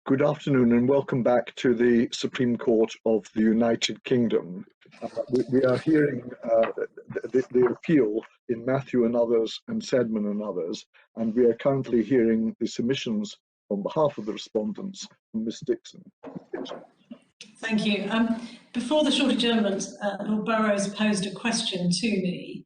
Good afternoon and welcome back to the Supreme Court of the United Kingdom. We are hearing the appeal in Matthew and others and Sedman and others, and we are currently hearing the submissions on behalf of the respondents from Ms. Dixon. Thank you. Before the short adjournment, Lord Burrows posed a question to me.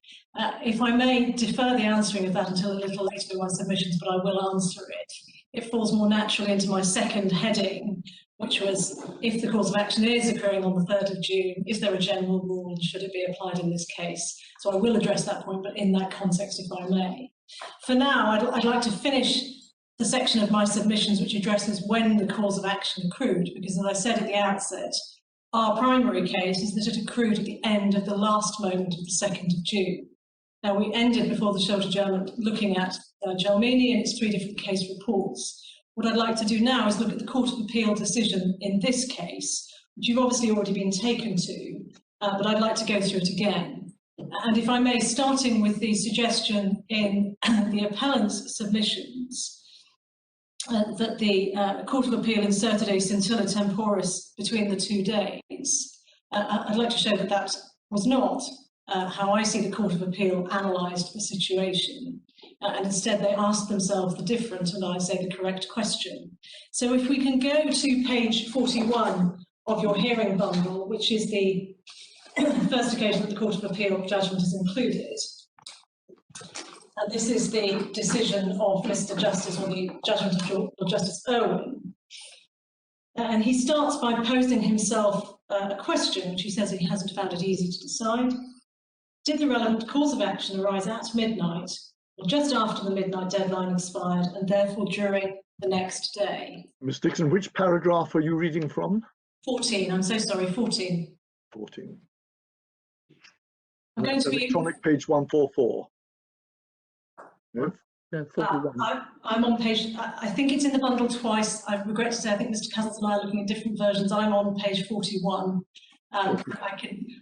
If I may defer the answering of that until a little later in my submissions, but I will answer it. It falls more naturally into my second heading, which was, if the cause of action is occurring on the 3rd of June, is there a general rule and should it be applied in this case? So I will address that point, but in that context, if I may. For now, I'd like to finish the section of my submissions which addresses when the cause of action accrued, because as I said at the outset, our primary case is that it accrued at the end of the last moment of the 2nd of June. Now, we ended before the short adjournment looking at Gelmini and its 3 different case reports. What I'd like to do now is look at the Court of Appeal decision in this case, which you've obviously already been taken to, but I'd like to go through it again. And if I may, starting with the suggestion in the appellant's submissions, that the Court of Appeal inserted a scintilla temporis between the 2 days. I'd like to show that that was not how I see the Court of Appeal analysed the situation, and instead they asked themselves the different, and I say the correct question. So if we can go to page 41 of your hearing bundle, which is the first occasion that the Court of Appeal judgment is included. And this is the decision of Mr. Justice, or the judgment of Justice Owing. And he starts by posing himself a question, which he says he hasn't found it easy to decide. Did the relevant cause of action arise at midnight, or just after the midnight deadline expired, and therefore during the next day? Ms. Dixon, which paragraph are you reading from? 14, I'm so sorry, 14. 14. I'm going to be electronic page 144. No? No, 41. I'm on page, I think it's in the bundle twice. I regret to say, I think Mr. Cousins and I are looking at different versions. I'm on page 41.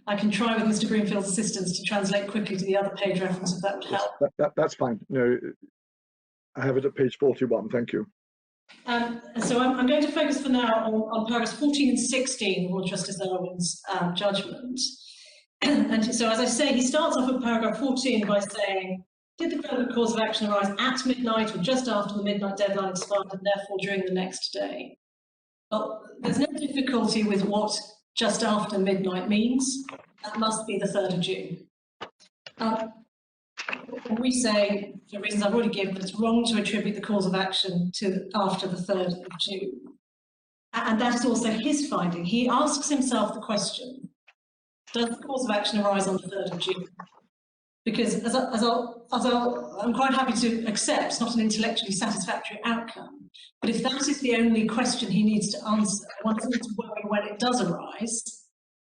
I can try with Mr. Broomfield's assistance to translate quickly to the other page reference if that would help. That's fine. No, I have it at page 41. Thank you. So I'm going to focus for now on paragraphs 14 and 16 of Lord Justice Owing's judgment. And so, as I say, he starts off with paragraph 14 by saying, did the relevant cause of action arise at midnight or just after the midnight deadline expired and therefore during the next day? Well, there's no difficulty with what just after midnight means. That must be the 3rd of June. And we say, for reasons I've already given, that it's wrong to attribute the cause of action to after the 3rd of June. And that is also his finding. He asks himself the question, does the cause of action arise on the 3rd of June? Because I'm quite happy to accept it's not an intellectually satisfactory outcome, but if that is the only question he needs to answer, one doesn't need to worry when it does arise,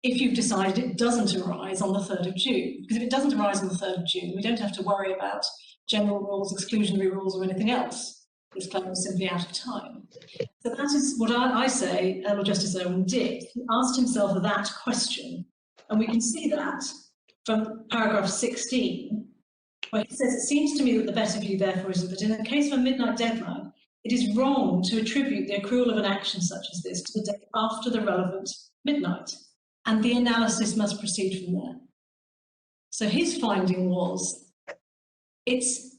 if you've decided it doesn't arise on the 3rd of June. Because if it doesn't arise on the 3rd of June, we don't have to worry about general rules, exclusionary rules, or anything else. This claim is simply out of time. So that is what I say Lord Justice Owen did. He asked himself that question, and we can see that from paragraph 16, where he says, it seems to me that the better view, therefore, is that in the case of a midnight deadline, it is wrong to attribute the accrual of an action such as this to the day after the relevant midnight, and the analysis must proceed from there. So his finding was, it's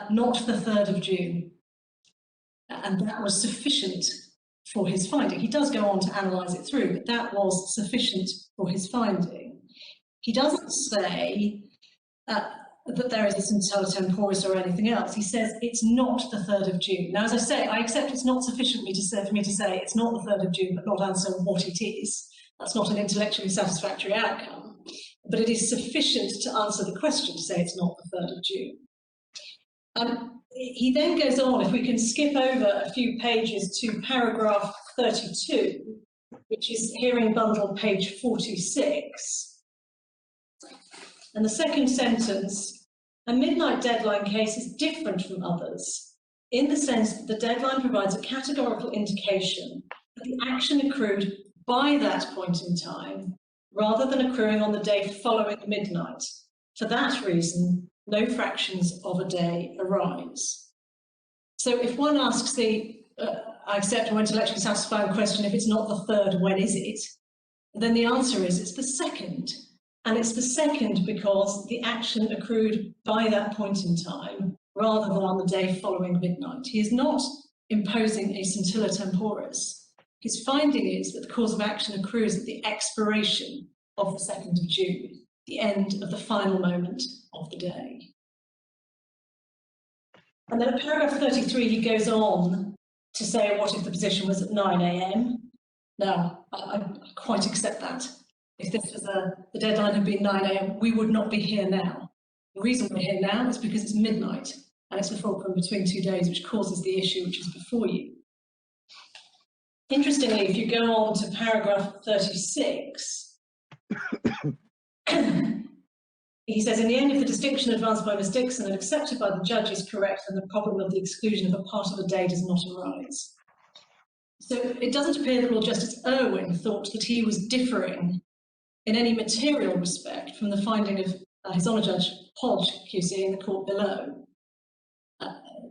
not the 3rd of June, and that was sufficient for his finding. He does go on to analyse it through, but that was sufficient for his finding. He doesn't say that there is a scintilla temporis or anything else. He says it's not the 3rd of June. Now, as I say, I accept it's not sufficient for me to say it's not the 3rd of June, but not answer what it is. That's not an intellectually satisfactory outcome. But it is sufficient to answer the question to say it's not the 3rd of June. He then goes on, if we can skip over a few pages to paragraph 32, which is hearing bundle page 46. And the second sentence, a midnight deadline case is different from others in the sense that the deadline provides a categorical indication that the action accrued by that point in time rather than accruing on the day following midnight. For that reason, no fractions of a day arise. So if one asks the I accept or intellectually satisfying question, if it's not the third, when is it? Then the answer is it's the second. And it's the second because the action accrued by that point in time rather than on the day following midnight. He is not imposing a scintilla temporis. His finding is that the cause of action accrues at the expiration of the 2nd of June, the end of the final moment of the day. And then at paragraph 33, he goes on to say, what if the position was at 9 a.m.? Now, I quite accept that. If this was the deadline had been 9 a.m., we would not be here now. The reason we're here now is because it's midnight and it's a fulcrum between 2 days, which causes the issue which is before you. Interestingly, if you go on to paragraph 36, he says, in the end, if the distinction advanced by Ms. Dixon and accepted by the judge is correct, then the problem of the exclusion of a part of a day does not arise. So it doesn't appear that Lord Justice Irwin thought that he was differing in any material respect from the finding of His Honour Judge Hodge, QC, in the court below.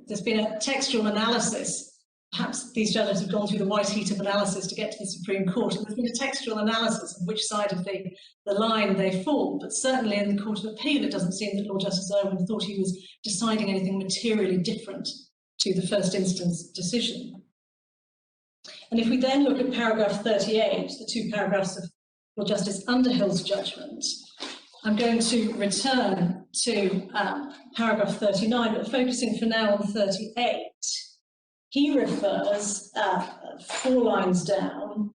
There's been a textual analysis. Perhaps these judges have gone through the white heat of analysis to get to the Supreme Court, and there's been a textual analysis of which side of the line they fall. But certainly in the Court of Appeal, it doesn't seem that Lord Justice Irwin thought he was deciding anything materially different to the first instance decision. And if we then look at paragraph 38, the 2 paragraphs of Lord Justice Underhill's judgment, I'm going to return to paragraph 39, but focusing for now on 38. He refers 4 lines down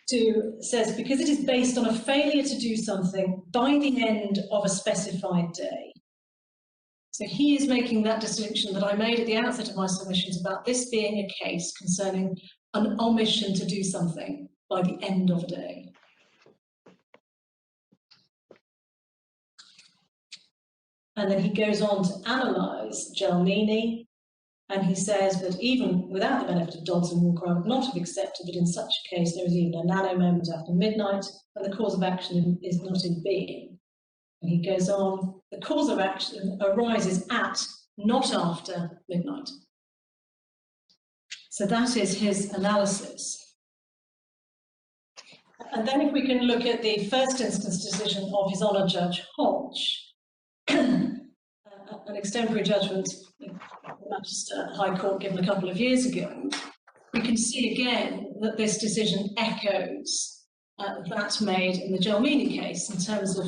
to, says, because it is based on a failure to do something by the end of a specified day. So he is making that distinction that I made at the outset of my submissions about this being a case concerning an omission to do something by the end of a day. And then he goes on to analyse Gelmini, and he says that even without the benefit of Dodds and Walker, I would not have accepted that in such a case there is even a nano moment after midnight when the cause of action is not in being. And he goes on, the cause of action arises at, not after midnight. So that is his analysis. And then if we can look at the first instance decision of His Honour Judge Hodge, an extemporary judgment in the Manchester High Court given a couple of years ago, we can see again that this decision echoes that made in the Gelmini case in terms of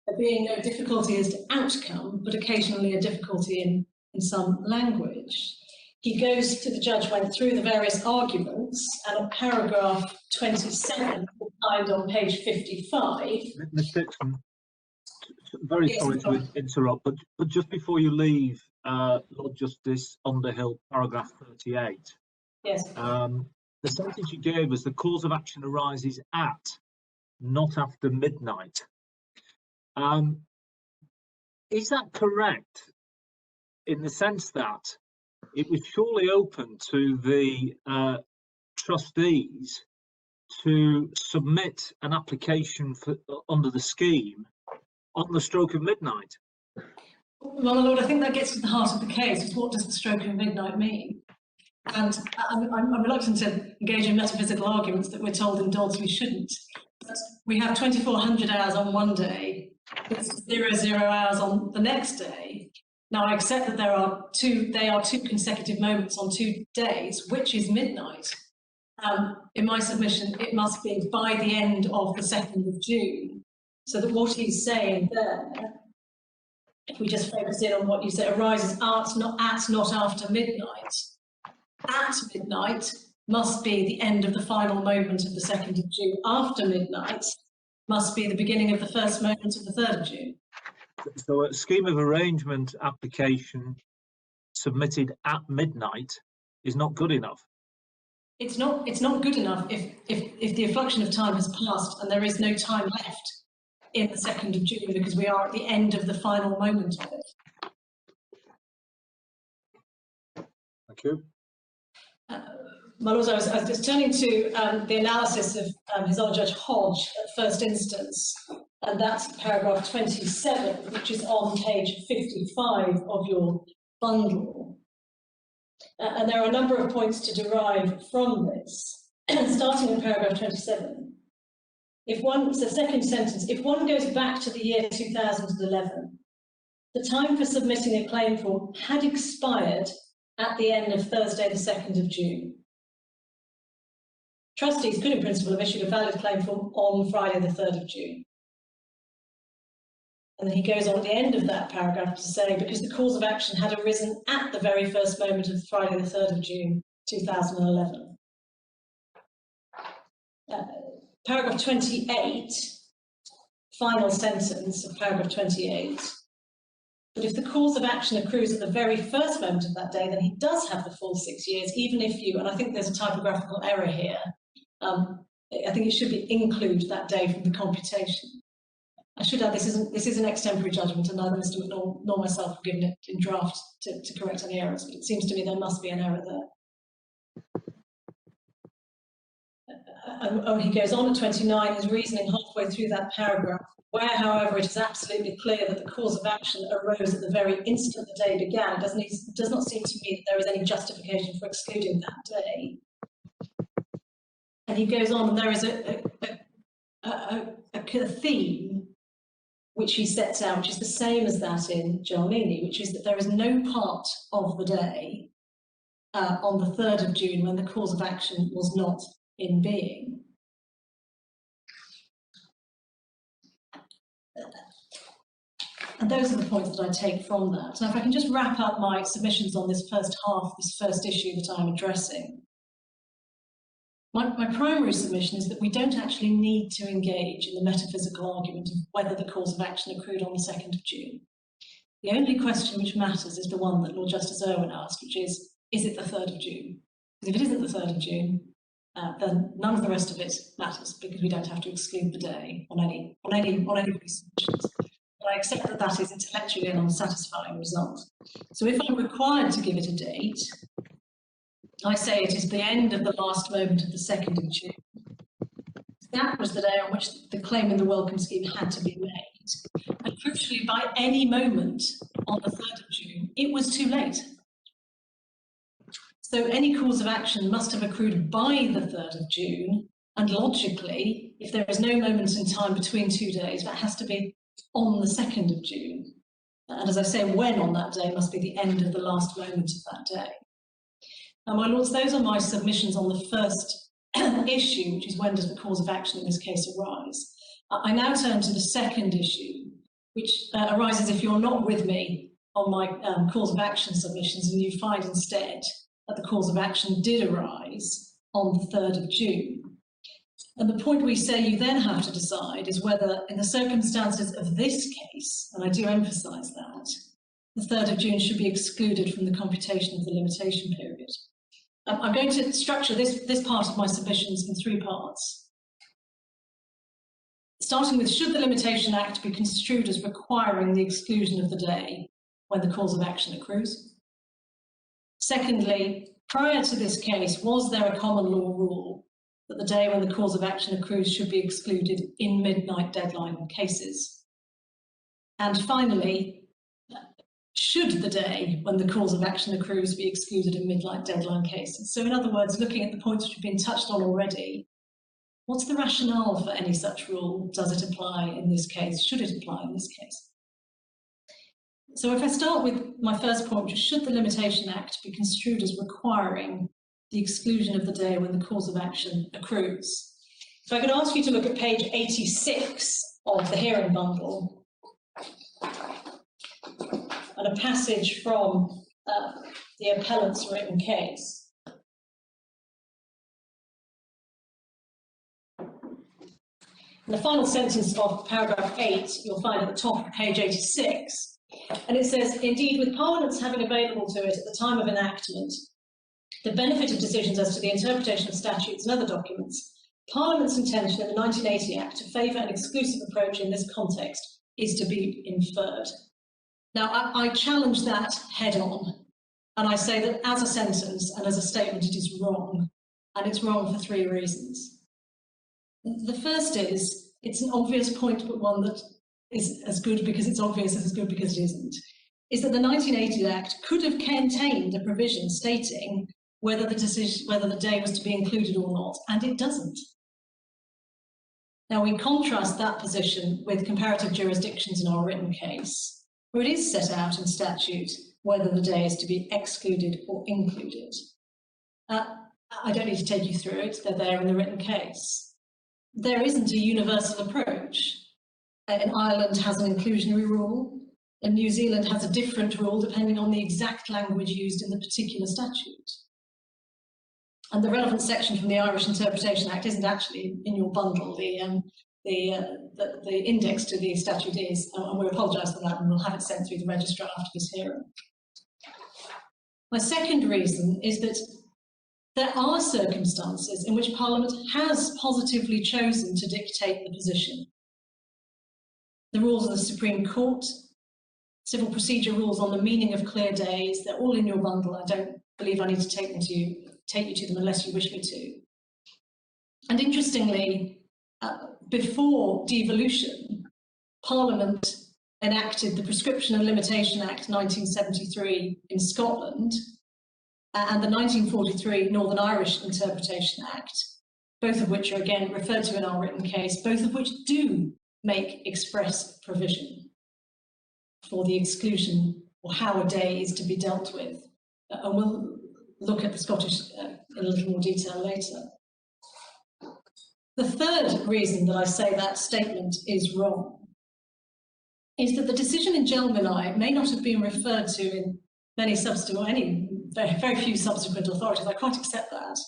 there being no difficulty as to outcome, but occasionally a difficulty in some language. He goes to the judge, went through the various arguments, and at paragraph 27, find on page 55. Ms. Dixon, very sorry to interrupt, but just before you leave, Lord Justice Underhill, paragraph 38. Yes. The sentence you gave us, the cause of action arises at, not after midnight. Is that correct in the sense that it was surely open to the trustees to submit an application for, under the scheme on the stroke of midnight? Well, my Lord, I think that gets to the heart of the case, is what does the stroke of midnight mean? And I'm reluctant to engage in metaphysical arguments that we're told in Dodds we shouldn't. But we have 2400 hours on one day, it's 00 hours on the next day. Now, I accept that they are two consecutive moments on 2 days, which is midnight. In my submission, it must be by the end of the 2nd of June. So that what he's saying there, if we just focus in on what you say, arises at, not after midnight. At midnight must be the end of the final moment of the 2nd of June. After midnight must be the beginning of the first moment of the 3rd of June. So a scheme of arrangement application submitted at midnight is not good enough. It's not good enough if the effluxion of time has passed and there is no time left in the 2nd of June because we are at the end of the final moment of it. Thank you. My Lord, I was just turning to the analysis of His Honour Judge Hodge at first instance, and that's paragraph 27, which is on page 55 of your bundle. And there are a number of points to derive from this, starting in paragraph 27. If one, it's the second sentence, if one goes back to the year 2011, the time for submitting a claim form had expired at the end of Thursday, the 2nd of June. Trustees could, in principle, have issued a valid claim form on Friday, the 3rd of June. And then he goes on at the end of that paragraph to say, because the cause of action had arisen at the very first moment of Friday, the 3rd of June, 2011. Paragraph 28, final sentence of paragraph 28. But if the cause of action accrues at the very first moment of that day, then he does have the full 6 years, even if you, and I think there's a typographical error here, I think it should be include that day from the computation. I should add, this is an extemporary judgment, and neither Mr. McNaught nor myself have given it in draft to correct any errors, but it seems to me there must be an error there. He goes on at 29, his reasoning halfway through that paragraph, where, however, it is absolutely clear that the cause of action arose at the very instant the day began. It does not seem to me that there is any justification for excluding that day. And he goes on, and there is a theme which he sets out, which is the same as that in Giannini, which is that there is no part of the day on the 3rd of June when the cause of action was not in being. And those are the points that I take from that. Now, if I can just wrap up my submissions on this first half, this first issue that I'm addressing. My primary submission is that we don't actually need to engage in the metaphysical argument of whether the cause of action accrued on the 2nd of June. The only question which matters is the one that Lord Justice Irwin asked, which is it the 3rd of June? Because if it isn't the 3rd of June, then none of the rest of it matters, because we don't have to exclude the day on any submissions. But I accept that that is intellectually an unsatisfying result. So if I'm required to give it a date, I say it is the end of the last moment of the 2nd of June. That was the day on which the claim in the welcome scheme had to be made. And crucially, by any moment on the 3rd of June, it was too late. So any cause of action must have accrued by the 3rd of June. And logically, if there is no moment in time between 2 days, that has to be on the 2nd of June. And as I say, when on that day must be the end of the last moment of that day. Now, my lords, those are my submissions on the first issue, which is when does the cause of action in this case arise. I now turn to the second issue, which arises if you're not with me on my cause of action submissions and you find instead that the cause of action did arise on the 3rd of June. And the point we say you then have to decide is whether, in the circumstances of this case, and I do emphasise that, the 3rd of June should be excluded from the computation of the limitation period. I'm going to structure this part of my submissions in 3 parts. Starting with, should the Limitation Act be construed as requiring the exclusion of the day when the cause of action accrues? Secondly, prior to this case, was there a common law rule that the day when the cause of action accrues should be excluded in midnight deadline cases? And finally, should the day when the cause of action accrues be excluded in midnight deadline cases? So in other words, looking at the points which have been touched on already, what's the rationale for any such rule? Does it apply in this case? Should it apply in this case? So if I start with my first point, which is, should the Limitation Act be construed as requiring the exclusion of the day when the cause of action accrues? So I could ask you to look at page 86 of the hearing bundle, and a passage from the Appellants' written case. In the final sentence of paragraph 8, you'll find at the top of page 86, and it says, indeed, with Parliament's having available to it at the time of enactment the benefit of decisions as to the interpretation of statutes and other documents, Parliament's intention in the 1980 Act to favour an exclusive approach in this context is to be inferred. Now, I challenge that head on, and I say that as a sentence and as a statement, it is wrong, and it's wrong for 3 reasons. The first is, it's an obvious point, but one that is as good because it's obvious as good because it isn't. is that the 1980 Act could have contained a provision stating whether the day was to be included or not, and it doesn't. Now, we contrast that position with comparative jurisdictions in our written case, where it is set out in statute whether the day is to be excluded or included. I don't need to take you through it, they're there in the written case. There isn't a universal approach. In Ireland has an inclusionary rule, and New Zealand has a different rule depending on the exact language used in the particular statute. And the relevant section from the Irish Interpretation Act isn't actually in your bundle. The index to the statute is, and we apologise for that, and we'll have it sent through the registrar after this hearing. My second reason is that there are circumstances in which Parliament has positively chosen to dictate the position. The rules of the Supreme Court, civil procedure rules on the meaning of clear days, they're all in your bundle. I don't believe I need to take you to them unless you wish me to. And interestingly, before devolution, Parliament enacted the Prescription and Limitation Act 1973 in Scotland and the 1943 Northern Irish Interpretation Act, both of which are again referred to in our written case, both of which do make express provision for the exclusion or how a day is to be dealt with. And we'll look at the Scottish in a little more detail later. The third reason that I say that statement is wrong is that the decision in Gelmini may not have been referred to in many subsequent, or any very few subsequent authorities. I quite accept that,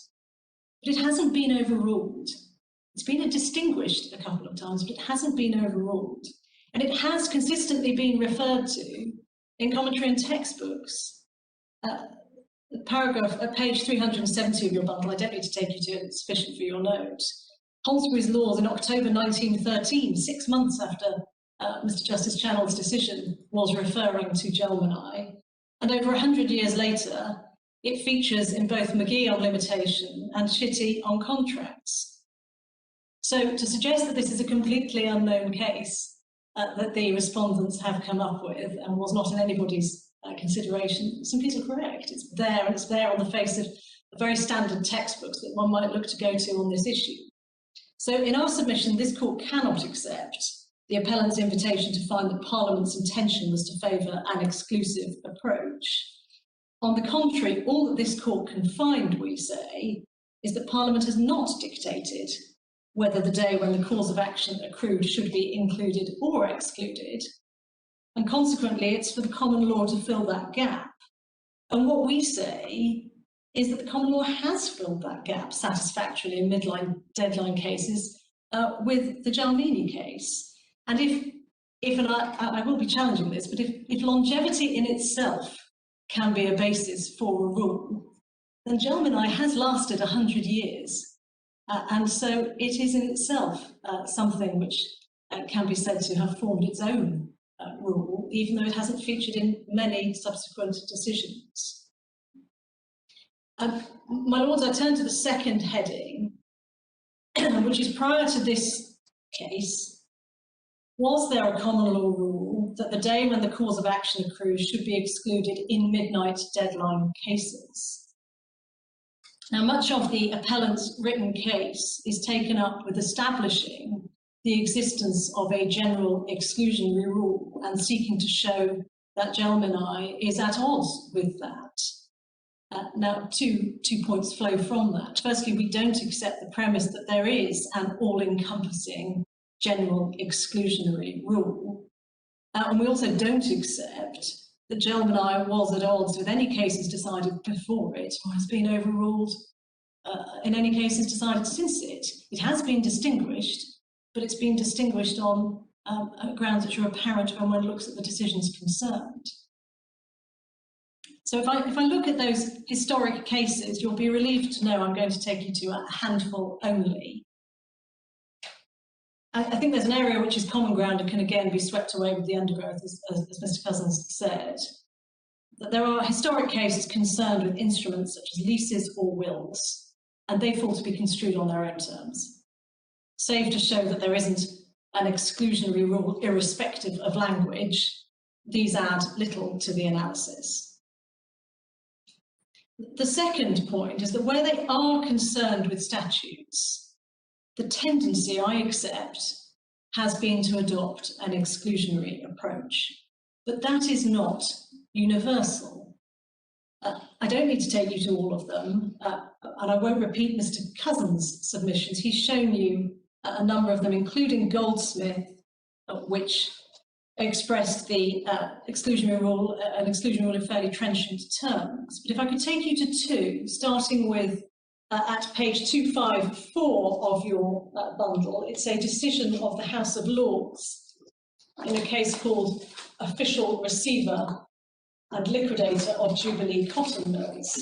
but it hasn't been overruled. It's been distinguished a couple of times, but it hasn't been overruled, and it has consistently been referred to in commentary and textbooks. The paragraph at page 370 of your bundle, I don't need to take you to it, it's sufficient for your note. Holsbury's Laws in October 1913, 6 months after Mr. Justice Channell's decision, was referring to Gelmini. And over 100 years later, it features in both McGee on limitation and Chitty on contracts. So to suggest that this is a completely unknown case that the respondents have come up with and was not in anybody's consideration simply isn't correct. It's there, and it's there on the face of very standard textbooks that one might look to go to on this issue. So in our submission, this court cannot accept the appellant's invitation to find that Parliament's intention was to favour an exclusive approach. On the contrary, all that this court can find, we say, is that Parliament has not dictated whether the day when the cause of action accrued should be included or excluded, and consequently it's for the common law to fill that gap. And what we say is that the common law has filled that gap satisfactorily in midline deadline cases with the Gelmini case. And and I will be challenging this, but if longevity in itself can be a basis for a rule, then Gelmini has lasted 100 years. And so it is in itself something which can be said to have formed its own rule, even though it hasn't featured in many subsequent decisions. My Lords, I turn to the second heading, which is prior to this case. Was there a common law rule that the day when the cause of action accrues should be excluded in midnight deadline cases? Now, much of the appellant's written case is taken up with establishing the existence of a general exclusionary rule and seeking to show that Gelmini is at odds with that. Now, two points flow from that. Firstly, we don't accept the premise that there is an all-encompassing general exclusionary rule. And we also don't accept that Gelmini was at odds with any cases decided before it or has been overruled in any cases decided since it. It has been distinguished, but it's been distinguished on grounds which are apparent when one looks at the decisions concerned. So if I look at those historic cases, you'll be relieved to know I'm going to take you to a handful only. I think there's an area which is common ground and can again be swept away with the undergrowth, as Mr. Cousins said. That there are historic cases concerned with instruments such as leases or wills, and they fall to be construed on their own terms, save to show that there isn't an exclusionary rule irrespective of language. these add little to the analysis. The second point is that where they are concerned with statutes, the tendency, I accept, has been to adopt an exclusionary approach. But that is not universal. I don't need to take you to all of them, and I won't repeat Mr. Cousins' submissions. He's shown you a number of them, including Goldsmith, which expressed the exclusionary rule, an exclusionary rule in fairly trenchant terms. But if I could take you to two, starting with at page 254 of your bundle, it's a decision of the House of Lords in a case called Official Receiver and Liquidator of Jubilee Cotton Mills.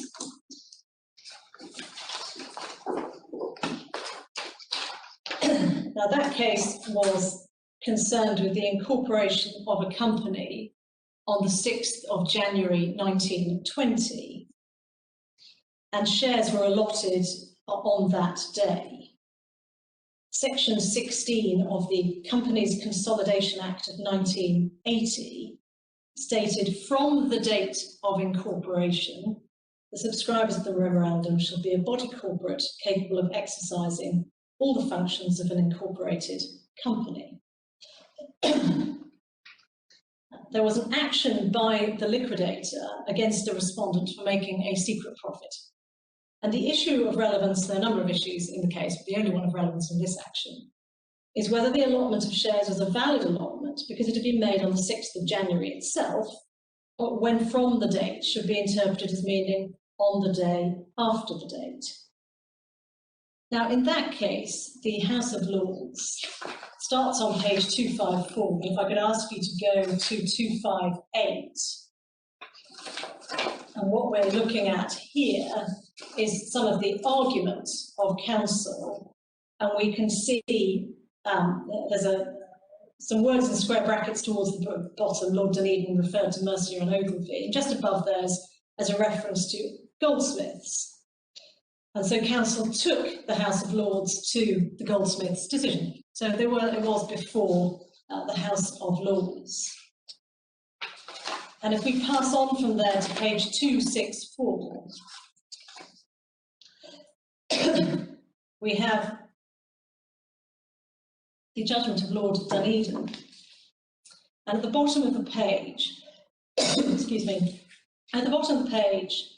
Now, that case was concerned with the incorporation of a company on the 6th of January 1920, and shares were allotted on that day. Section 16 of the Companies Consolidation Act of 1980 stated, from the date of incorporation, the subscribers of the memorandum shall be a body corporate capable of exercising all the functions of an incorporated company. There was an action by the liquidator against the respondent for making a secret profit. And the issue of relevance, there are a number of issues in the case, but the only one of relevance in this action is whether the allotment of shares was a valid allotment because it had been made on the 6th of January itself, or when from the date should be interpreted as meaning on the day after the date. Now, in that case, the House of Lords starts on page 254, but if I could ask you to go to 258. And what we're looking at here is some of the arguments of counsel, and we can see there's some words in square brackets towards the bottom. Lord Dunedin referred to Mercier and Ogilvy, and just above there's a reference to Goldsmiths. And so counsel took the House of Lords to the Goldsmiths decision. So it was before the House of Lords. And if we pass on from there to page 264, we have the judgment of Lord Dunedin. And at the bottom of the page, excuse me, at the bottom of the page,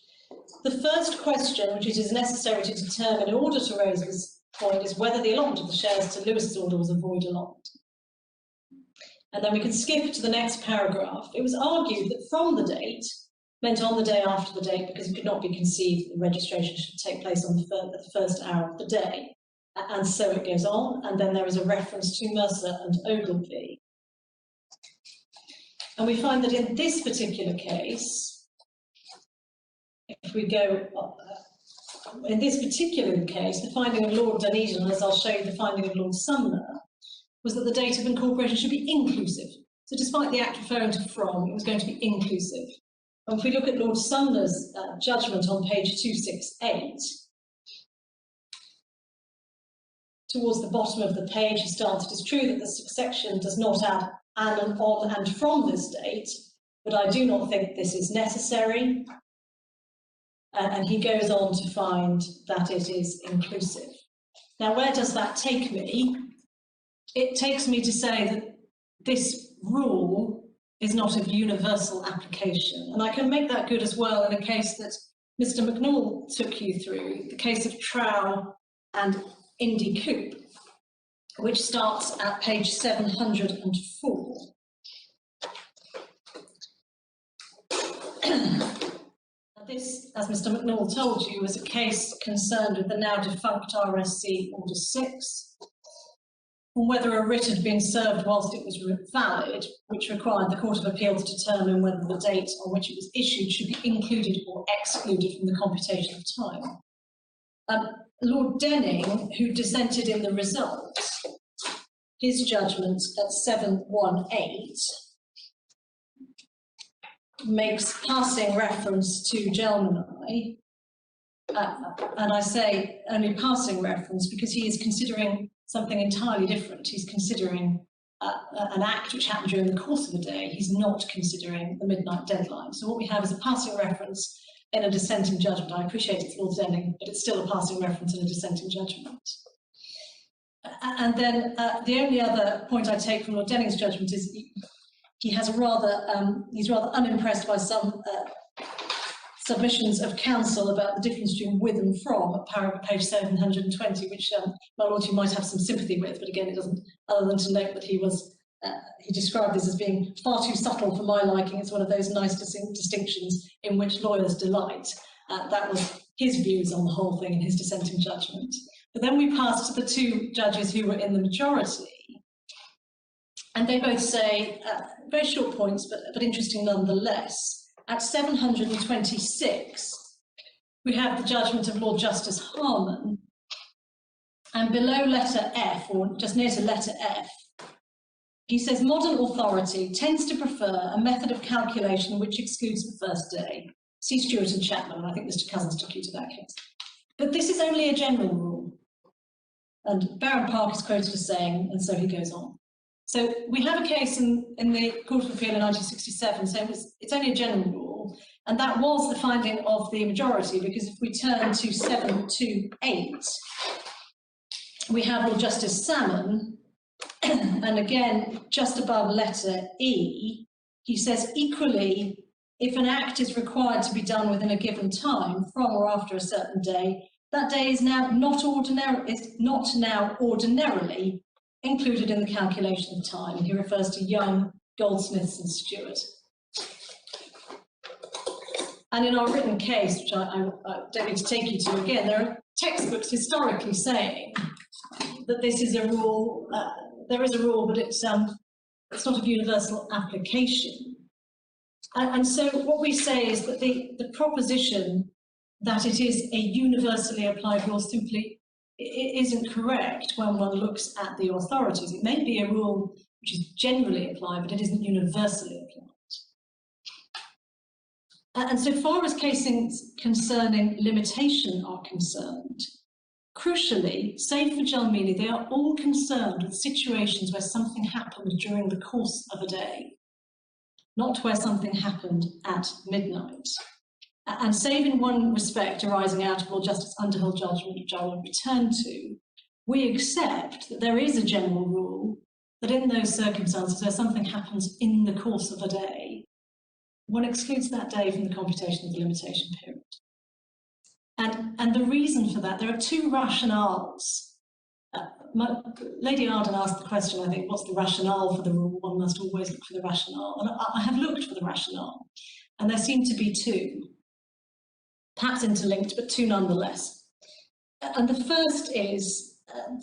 the first question which it is necessary to determine in order to raise this point is whether the allotment of the shares to Lewis's order was a void allotment. And then we can skip to the next paragraph. It was argued that from the date meant on the day after the date because it could not be conceived that the registration should take place on the first hour of the day. And so it goes on, and then there is a reference to Mercer and Ogilvy. And we find that in this particular case, if we go, in this particular case, the finding of Lord Dunedin, and as I'll show you the finding of Lord Sumner, was that the date of incorporation should be inclusive. So despite the Act referring to from, it was going to be inclusive. And if we look at Lord Sumner's judgment on page 268, towards the bottom of the page, he starts, it is true that the section does not add an, on, and from this date, but I do not think this is necessary. And he goes on to find that it is inclusive. Now, where does that take me? It takes me to say that this rule is not of universal application. And I can make that good as well in a case that Mr. McNaull took you through, the case of Trow and Indy Coop, which starts at page 704. This, as Mr. McNaull told you, was a case concerned with the now defunct RSC Order 6, and whether a writ had been served whilst it was valid, which required the Court of Appeal to determine whether the date on which it was issued should be included or excluded from the computation of time. Lord Denning, who dissented in the results, his judgment at 718 makes passing reference to Gelmanai, and I say only passing reference because he is considering something entirely different. He's considering an act which happened during the course of the day, he's not considering the midnight deadline. So what we have is a passing reference in a dissenting judgment. I appreciate it's Lord Denning, but it's still a passing reference in a dissenting judgment. And then the only other point I take from Lord Denning's judgment is he has he's rather unimpressed by some submissions of counsel about the difference between with and from at page 720, which my Lord, you might have some sympathy with, but again, it doesn't, other than to note that he described this as being far too subtle for my liking. It's one of those nice distinctions in which lawyers delight. That was his views on the whole thing in his dissenting judgment. But then we pass to the two judges who were in the majority, and they both say, very short points, but interesting nonetheless. At 726, we have the judgment of Lord Justice Harman, and below letter F, or just near to letter F, he says modern authority tends to prefer a method of calculation which excludes the first day. See Stewart and Chapman, and I think Mr. Cousins took you to that case. But this is only a general rule. And Baron Park is quoted as saying, and so he goes on. So we have a case in the Court of Appeal in 1967 saying it's only a general rule, and that was the finding of the majority, because if we turn to 728, we have Lord Justice Salmon, and again, just above letter E, he says, equally, if an act is required to be done within a given time, from or after a certain day, that day is now not now ordinarily included in the calculation of time. He refers to Young, Goldsmiths and Stewart. And in our written case, which I don't need to take you to again, there are textbooks historically saying that this is a rule, there is a rule, but it's not of universal application. And so what we say is that the proposition that it is a universally applied rule simply isn't correct when one looks at the authorities. It may be a rule which is generally applied, but it isn't universally applied. And so far as casings concerning limitation are concerned, crucially, save for Jalmini, they are all concerned with situations where something happened during the course of a day, not where something happened at midnight. And save in one respect arising out of Lord Justice Underhill's judgment, which I will return to, we accept that there is a general rule that in those circumstances where something happens in the course of a day, one excludes that day from the computation of the limitation period. And the reason for that, there are two rationales. Lady Arden asked the question, I think, what's the rationale for the rule? One must always look for the rationale. And I have looked for the rationale, and there seem to be two. Perhaps interlinked, but two nonetheless. And the first is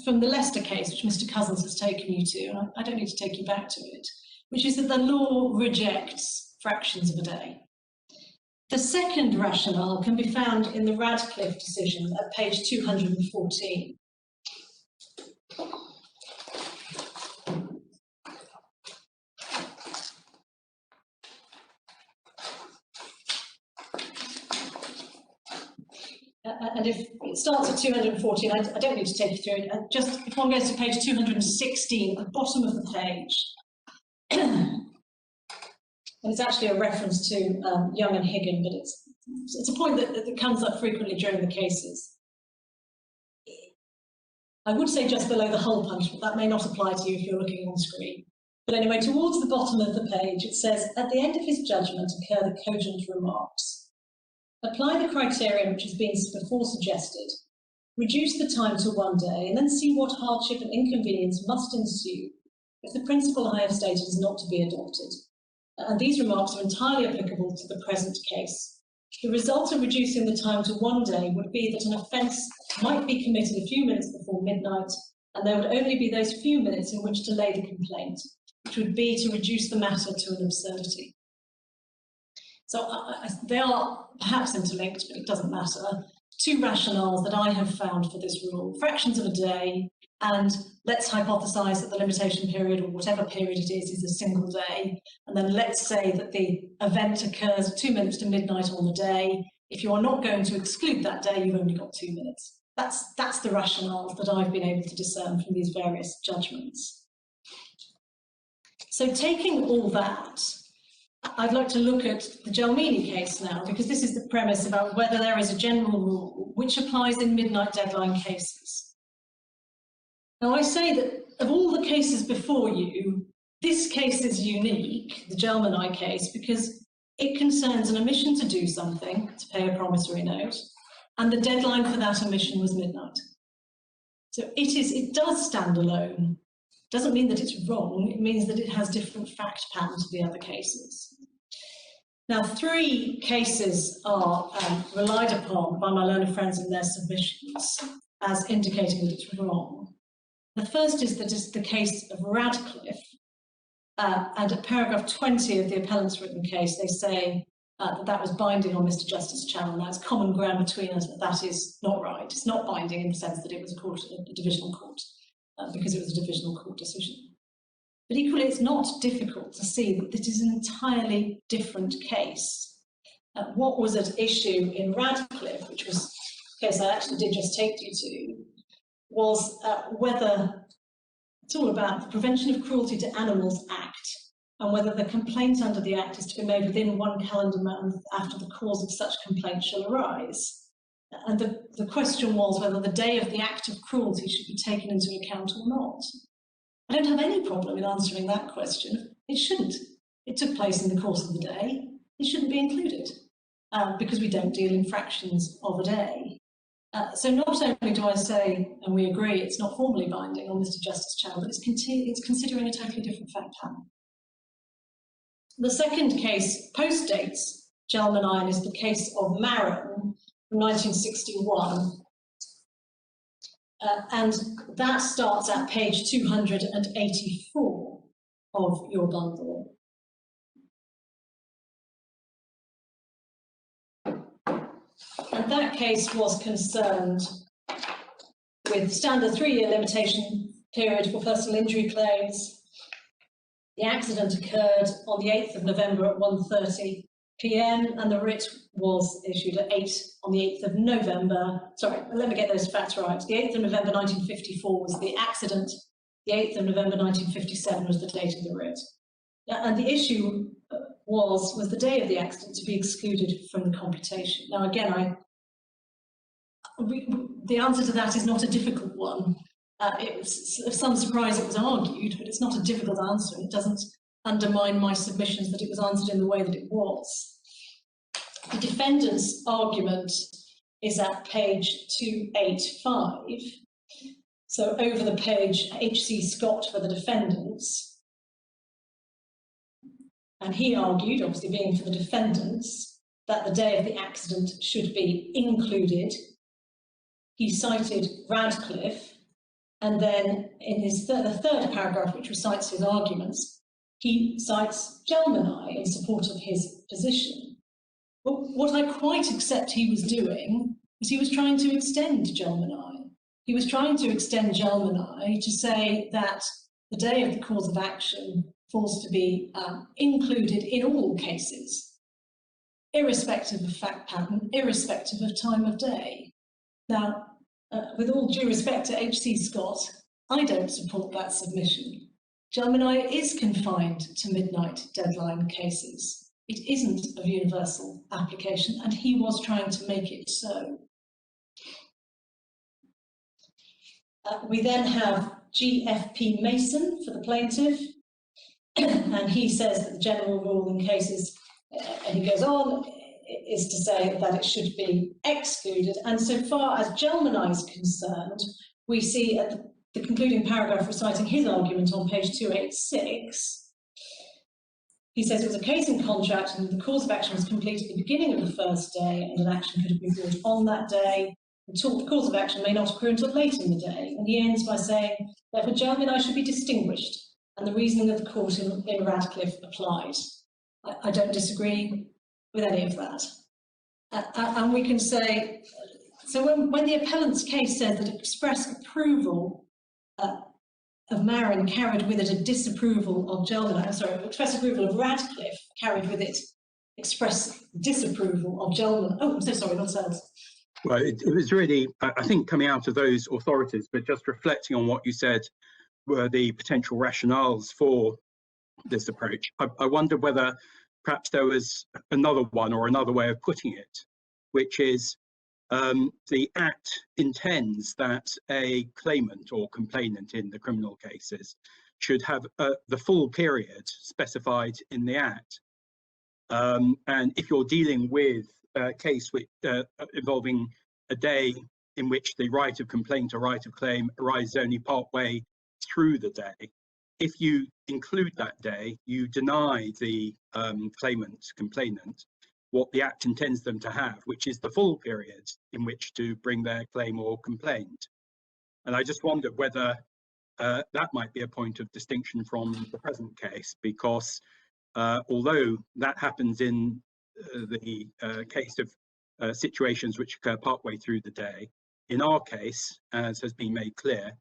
from the Leicester case, which Mr. Cousins has taken you to, and I don't need to take you back to it, which is that the law rejects fractions of a day. The second rationale can be found in the Radcliffe decision at page 214. And if it starts at 214, I don't need to take you through it. Just if one goes to page 216, at the bottom of the page, and it's actually a reference to Young and Higgin, but it's a point that comes up frequently during the cases. I would say just below the whole punishment. That may not apply to you if you're looking on screen. But anyway, towards the bottom of the page, it says, at the end of his judgment occur the cogent remarks. Apply the criterion which has been before suggested, reduce the time to 1 day, and then see what hardship and inconvenience must ensue if the principle I have stated is not to be adopted. And these remarks are entirely applicable to the present case. The result of reducing the time to 1 day would be that an offence might be committed a few minutes before midnight, and there would only be those few minutes in which to lay the complaint, which would be to reduce the matter to an absurdity. So they are perhaps interlinked, but it doesn't matter. Two rationales that I have found for this rule: fractions of a day, and let's hypothesize that the limitation period, or whatever period it is a single day. And then let's say that the event occurs at 2 minutes to midnight on the day. If you are not going to exclude that day, you've only got 2 minutes. That's the rationale that I've been able to discern from these various judgments. So taking all that, I'd like to look at the Gelmini case now, because this is the premise about whether there is a general rule which applies in midnight deadline cases. Now, I say that of all the cases before you, this case is unique, the Gelmini case, because it concerns an omission to do something, to pay a promissory note, and the deadline for that omission was midnight. So it does stand alone. Doesn't mean that it's wrong, it means that it has different fact pattern to the other cases. Now, 3 cases are relied upon by my learned friends in their submissions as indicating that it's wrong. The first is that it's the case of Radcliffe, and at paragraph 20 of the appellant's written case, they say that was binding on Mr. Justice Channel. Now, it's common ground between us that is not right. It's not binding in the sense that it was a divisional court, because it was a divisional court decision. But equally, it's not difficult to see that this is an entirely different case. What was at issue in Radcliffe, which was the case I actually did just take you to, was whether it's all about the Prevention of Cruelty to Animals Act, and whether the complaint under the Act is to be made within 1 calendar month after the cause of such complaint shall arise. And the question was whether the day of the act of cruelty should be taken into account or not. I don't have any problem in answering that question. It shouldn't. It took place in the course of the day. It shouldn't be included because we don't deal in fractions of a day. So not only do I say, and we agree, it's not formally binding on Mr. Justice Channel, but it's considering a totally different fact pattern. The second case postdates Gelmini and is the case of Maron from 1961. And that starts at page 284 of your bundle. And that case was concerned with standard 3-year limitation period for personal injury claims. The accident occurred on the 8th of November at 1:30 p.m. and the writ was issued at 8 on the 8th of November. Sorry, let me get those facts right. The 8th of November 1954 was the accident. The 8th of November 1957 was the date of the writ. And the issue was the day of the accident to be excluded from the computation. Now, again, the answer to that is not a difficult one. It was of some surprise it was argued, but it's not a difficult answer. It doesn't undermine my submissions that it was answered in the way that it was. The defendant's argument is at page 285. So over the page, H.C. Scott for the defendants. And he argued, obviously being for the defendants, that the day of the accident should be included. He cited Radcliffe, and then in his the third paragraph, which recites his arguments, he cites Gelmini in support of his position. But what I quite accept he was doing is he was trying to extend Gelmini. He was trying to extend Gelmini to say that the day of the cause of action falls to be included in all cases, irrespective of fact pattern, irrespective of time of day. Now, with all due respect to H.C. Scott, I don't support that submission. Gelmini is confined to midnight deadline cases. It isn't of universal application, and he was trying to make it so. We then have G.F.P. Mason for the plaintiff, and he says that the general rule in cases, and he goes on, is to say that it should be excluded. And so far as Gelmini is concerned, we see at the concluding paragraph reciting his argument on page 286, he says it was a case in contract and the cause of action was complete at the beginning of the first day and an action could have been brought on that day. The cause of action may not occur until late in the day. And he ends by saying, therefore Gelmini should be distinguished and the reasoning of the court in Radcliffe applies. I don't disagree with any of that. And we can say, so when the appellant's case said that express approval of Maron carried with it a disapproval of Gelmini, sorry, express approval of Radcliffe carried with it express disapproval of Gelmini. Oh, I'm so sorry, not ourselves. Well, it was really, I think, coming out of those authorities, but just reflecting on what you said were the potential rationales for this approach. I wonder whether perhaps there was another one or another way of putting it, which is the Act intends that a claimant or complainant in the criminal cases should have the full period specified in the Act. And if you're dealing with a case which, involving a day in which the right of complaint or right of claim arises only part way through the day, if you include that day, you deny the complainant, what the Act intends them to have, which is the full period in which to bring their claim or complaint. And I just wondered whether that might be a point of distinction from the present case, because although that happens in the case of situations which occur partway through the day, in our case, as has been made clear,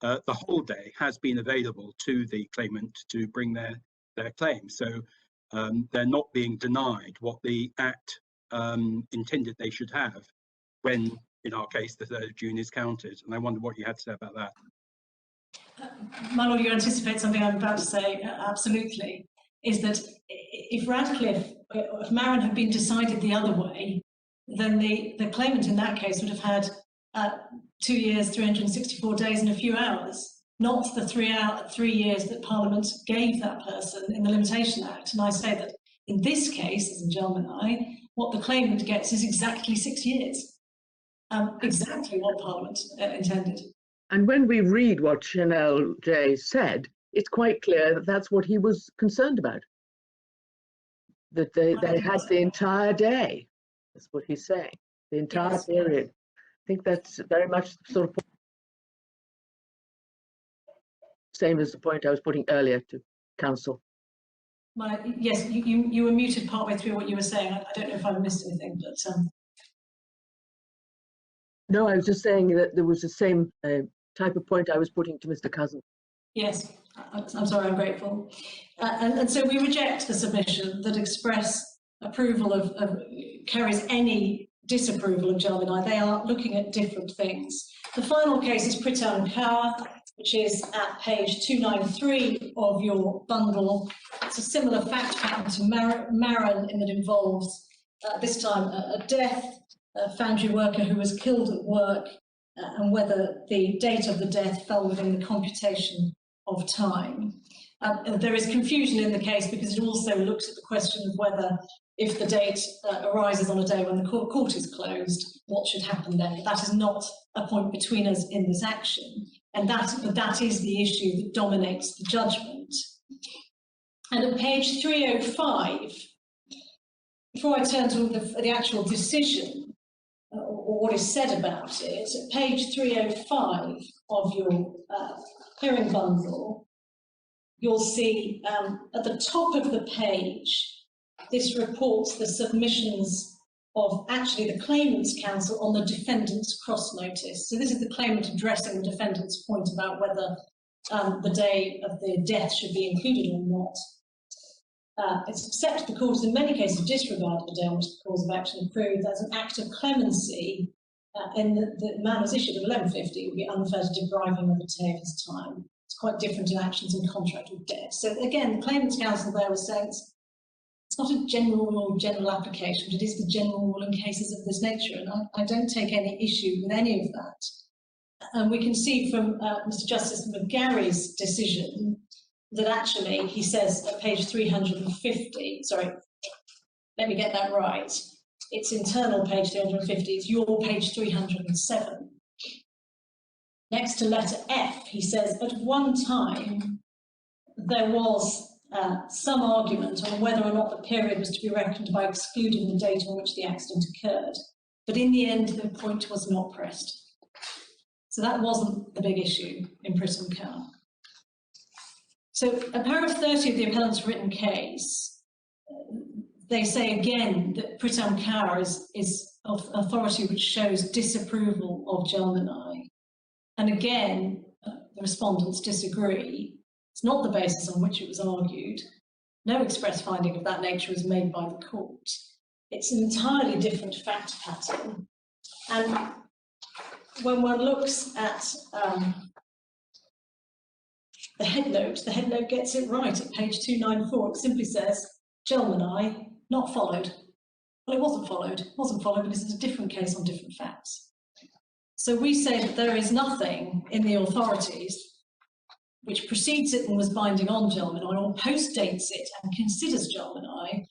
the whole day has been available to the claimant to bring their claim. So they're not being denied what the Act intended they should have when, in our case, the 3rd of June is counted. And I wonder what you had to say about that. My lord, you anticipate something I'm about to say. Absolutely. Is that if Marin had been decided the other way, then the claimant in that case would have had 2 years, 364 days and a few hours, not the 3 years that Parliament gave that person in the Limitation Act. And I say that in this case, as in Germany, what the claimant gets is exactly 6 years, exactly what Parliament intended. And when we read what Chanel J said, it's quite clear that that's what he was concerned about. That they had the entire day. That's what he's saying. The entire period. I think that's very much the sort of same as the point I was putting earlier to counsel. Yes, you were muted partway through what you were saying. I don't know if I missed anything, but no, I was just saying that there was the same type of point I was putting to Mr. Cousin. Yes, I'm sorry, I'm grateful. And so we reject the submission that express approval of carries any disapproval of Germany. They are looking at different things. The final case is Pritam Kaur, which is at page 293 of your bundle. It's a similar fact pattern to Marin in that it involves, this time, a death, a foundry worker who was killed at work, and whether the date of the death fell within the computation of time. There is confusion in the case because it also looks at the question of whether, if the date arises on a day when the court is closed, what should happen then. That is not a point between us in this action, and that is the issue that dominates the judgment. And at page 305, before I turn to the actual decision, or what is said about it, at page 305 of your hearing bundle, you'll see at the top of the page, this reports the submissions of actually the claimant's counsel on the defendant's cross notice. So this is the claimant addressing the defendant's point about whether the day of the death should be included or not. It's accepted the court in many cases disregarded the day on which the cause of action approved as an act of clemency in the man was issued at 11:50. It would be unfair to deprive him of a day of his time. It's quite different in actions in contract with debt. So again, the claimant's counsel there was saying it's not a general rule, general application, but it is the general rule in cases of this nature, and I don't take any issue with any of that. And we can see from Mr. Justice McGarry's decision that actually he says at page 350, sorry, let me get that right. It's internal page 350, it's your page 307. Next to letter F, he says, at one time, there was some argument on whether or not the period was to be reckoned by excluding the date on which the accident occurred. But in the end, the point was not pressed. So that wasn't the big issue in Pritam Kaur. So at paragraph 30 of the appellant's written case, they say again that Pritam Kaur is of authority which shows disapproval of Germany. And again, the respondents disagree. It's not the basis on which it was argued. No express finding of that nature is made by the court. It's an entirely different fact pattern. And when one looks at the headnote gets it right at page 294. It simply says, Gelmanai, not followed. Well, it wasn't followed because it's a different case on different facts. So we say that there is nothing in the authorities which precedes it and was binding on Gelmanai, or postdates it and considers Gelmanai,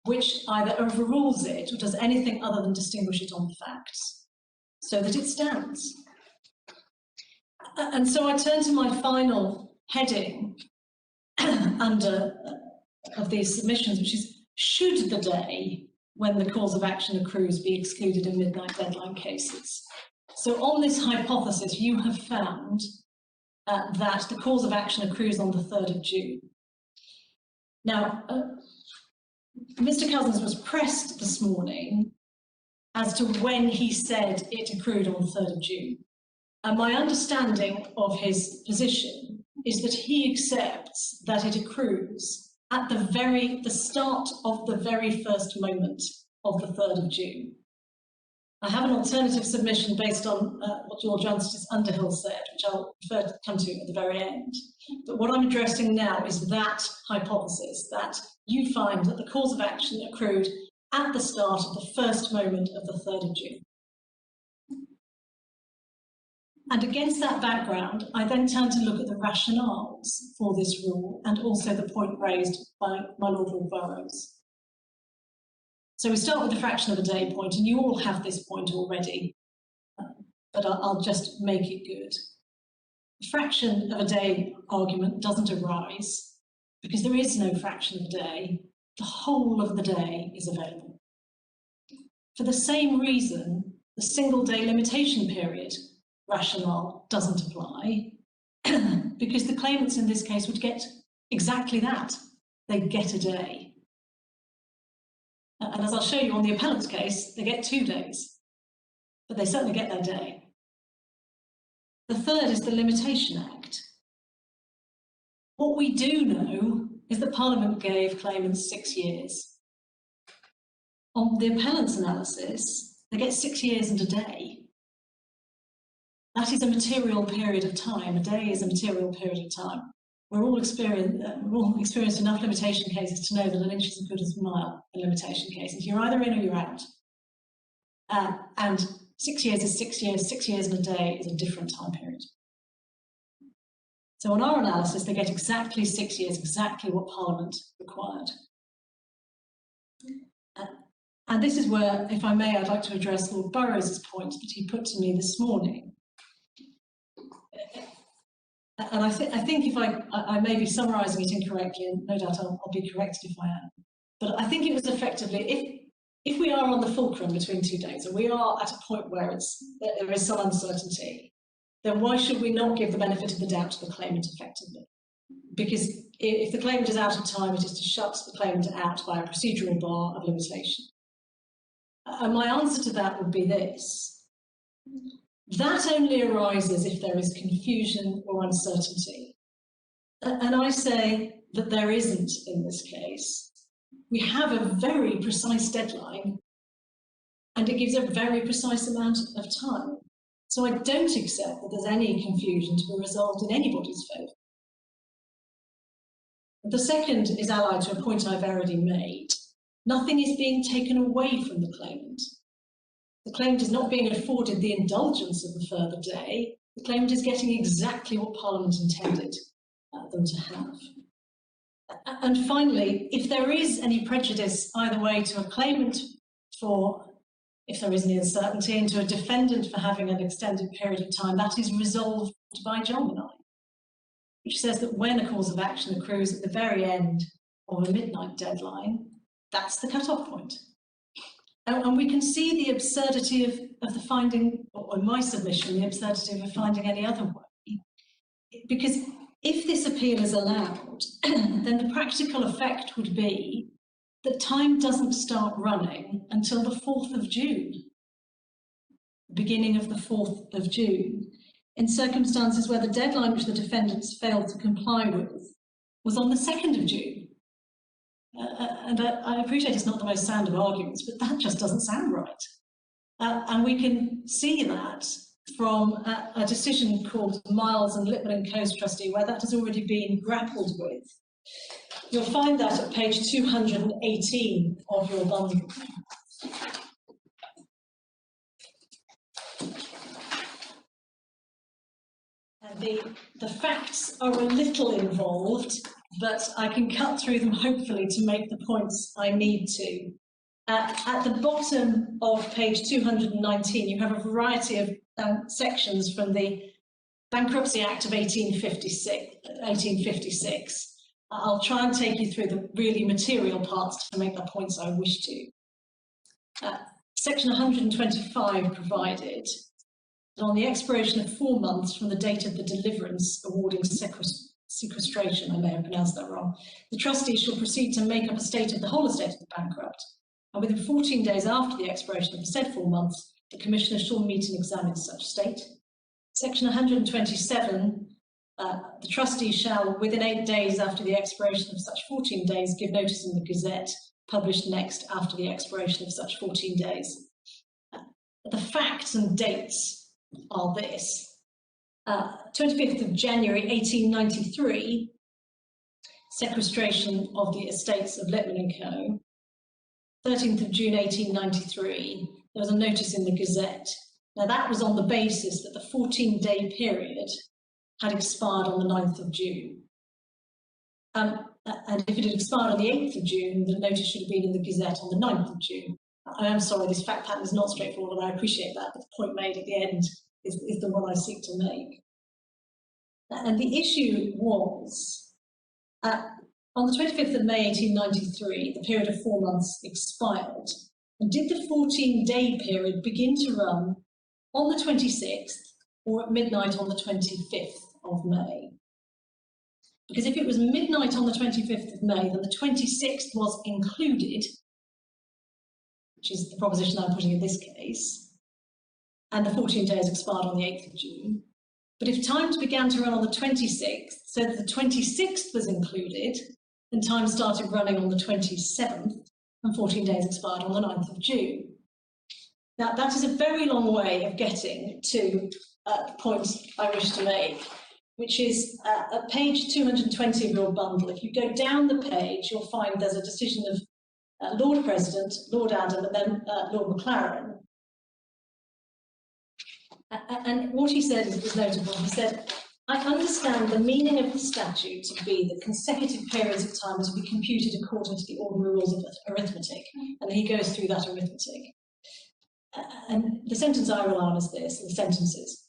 which either overrules it or does anything other than distinguish it on the facts, so that it stands. And so I turn to my final heading of these submissions, which is, should the day when the cause of action accrues be excluded in midnight deadline cases? So on this hypothesis, you have found that the cause of action accrues on the 3rd of June. Now, Mr. Cousins was pressed this morning as to when he said it accrued on the 3rd of June. And my understanding of his position is that he accepts that it accrues at the start of the very first moment of the 3rd of June. I have an alternative submission based on what Lord Justice Underhill said, which I'll come to at the very end. But what I'm addressing now is that hypothesis, that you find that the cause of action accrued at the start of the first moment of the 3rd of June. And against that background, I then turn to look at the rationales for this rule and also the point raised by my Lord Burrows. So we start with the fraction of a day point, and you all have this point already, but I'll just make it good. The fraction of a day argument doesn't arise because there is no fraction of a day. The whole of the day is available. For the same reason, the single day limitation period rationale doesn't apply because the claimants in this case would get exactly that. They'd get a day. And as I'll show you on the appellant's case, they get 2 days, but they certainly get their day. The third is the Limitation Act. What we do know is that Parliament gave claimants 6 years. On the appellant's analysis, they get 6 years and a day. That is a material period of time. A day is a material period of time. We're all experienced enough limitation cases to know that an inch is as good as a mile in limitation cases. You're either in or you're out. And 6 years is 6 years. 6 years and a day is a different time period. So on our analysis, they get exactly 6 years, exactly what Parliament required. And this is where, if I may, I'd like to address Lord Burrows' point that he put to me this morning. And I think if I may be summarising it incorrectly, and no doubt I'll be corrected if I am, but I think it was effectively, if we are on the fulcrum between 2 days, and we are at a point where there is some uncertainty, then why should we not give the benefit of the doubt to the claimant effectively? Because if the claimant is out of time, it is to shut the claimant out by a procedural bar of limitation. And my answer to that would be this. That only arises if there is confusion or uncertainty. And I say that there isn't in this case. We have a very precise deadline, and it gives a very precise amount of time. So I don't accept that there's any confusion to be resolved in anybody's favour. The second is allied to a point I've already made. Nothing is being taken away from the claimant. The claimant is not being afforded the indulgence of a further day. The claimant is getting exactly what Parliament intended them to have. And finally, if there is any prejudice either way to a claimant if there is any uncertainty, and to a defendant for having an extended period of time, that is resolved by Gelmanai, which says that when a cause of action accrues at the very end of a midnight deadline, that's the cut-off point. And we can see the absurdity of the finding, or my submission, the absurdity of finding any other way. Because if this appeal is allowed, then the practical effect would be that time doesn't start running until the 4th of June, beginning of the 4th of June, in circumstances where the deadline which the defendants failed to comply with was on the 2nd of June. And I appreciate it's not the most sound of arguments, but that just doesn't sound right. And we can see that from a decision called Miles and Lippman and Co's trustee, where that has already been grappled with. You'll find that at page 218 of your bundle. And the facts are a little involved, but I can cut through them hopefully to make the points I need to. At the bottom of page 219, you have a variety of sections from the Bankruptcy Act of 1856. I'll try and take you through the really material parts to make the points I wish to. Section 125 provided that on the expiration of 4 months from the date of the deliverance awarding sequestration, I may have pronounced that wrong, the trustee shall proceed to make up a state of the whole estate of the bankrupt, and within 14 days after the expiration of the said 4 months, the Commissioner shall meet and examine such state. Section 127, the trustee shall, within 8 days after the expiration of such 14 days, give notice in the Gazette, published next after the expiration of such 14 days. The facts and dates are this. 25th of January 1893, sequestration of the estates of Lippman and Co. 13th of June 1893, there was a notice in the Gazette. Now that was on the basis that the 14-day period had expired on the 9th of June. And if it had expired on the 8th of June, the notice should have been in the Gazette on the 9th of June. I am sorry, this fact pattern is not straightforward, and I appreciate that, but the point made at the end is the one I seek to make. And the issue was, on the 25th of May 1893, the period of 4 months expired. And did the 14-day period begin to run on the 26th or at midnight on the 25th of May? Because if it was midnight on the 25th of May, then the 26th was included, which is the proposition I'm putting in this case, and the 14 days expired on the 8th of June. But if times began to run on the 26th, so that the 26th was included, then time started running on the 27th, and 14 days expired on the 9th of June. Now, that is a very long way of getting to the point I wish to make, which is at page 220 of your bundle. If you go down the page, you'll find there's a decision of Lord President, Lord Adam, and then Lord Maclaren. And what he said is notable. He said, I understand the meaning of the statute to be that consecutive periods of time are to be computed according to the ordinary rules of arithmetic. And he goes through that arithmetic. And the sentence I rely on is this, the sentences.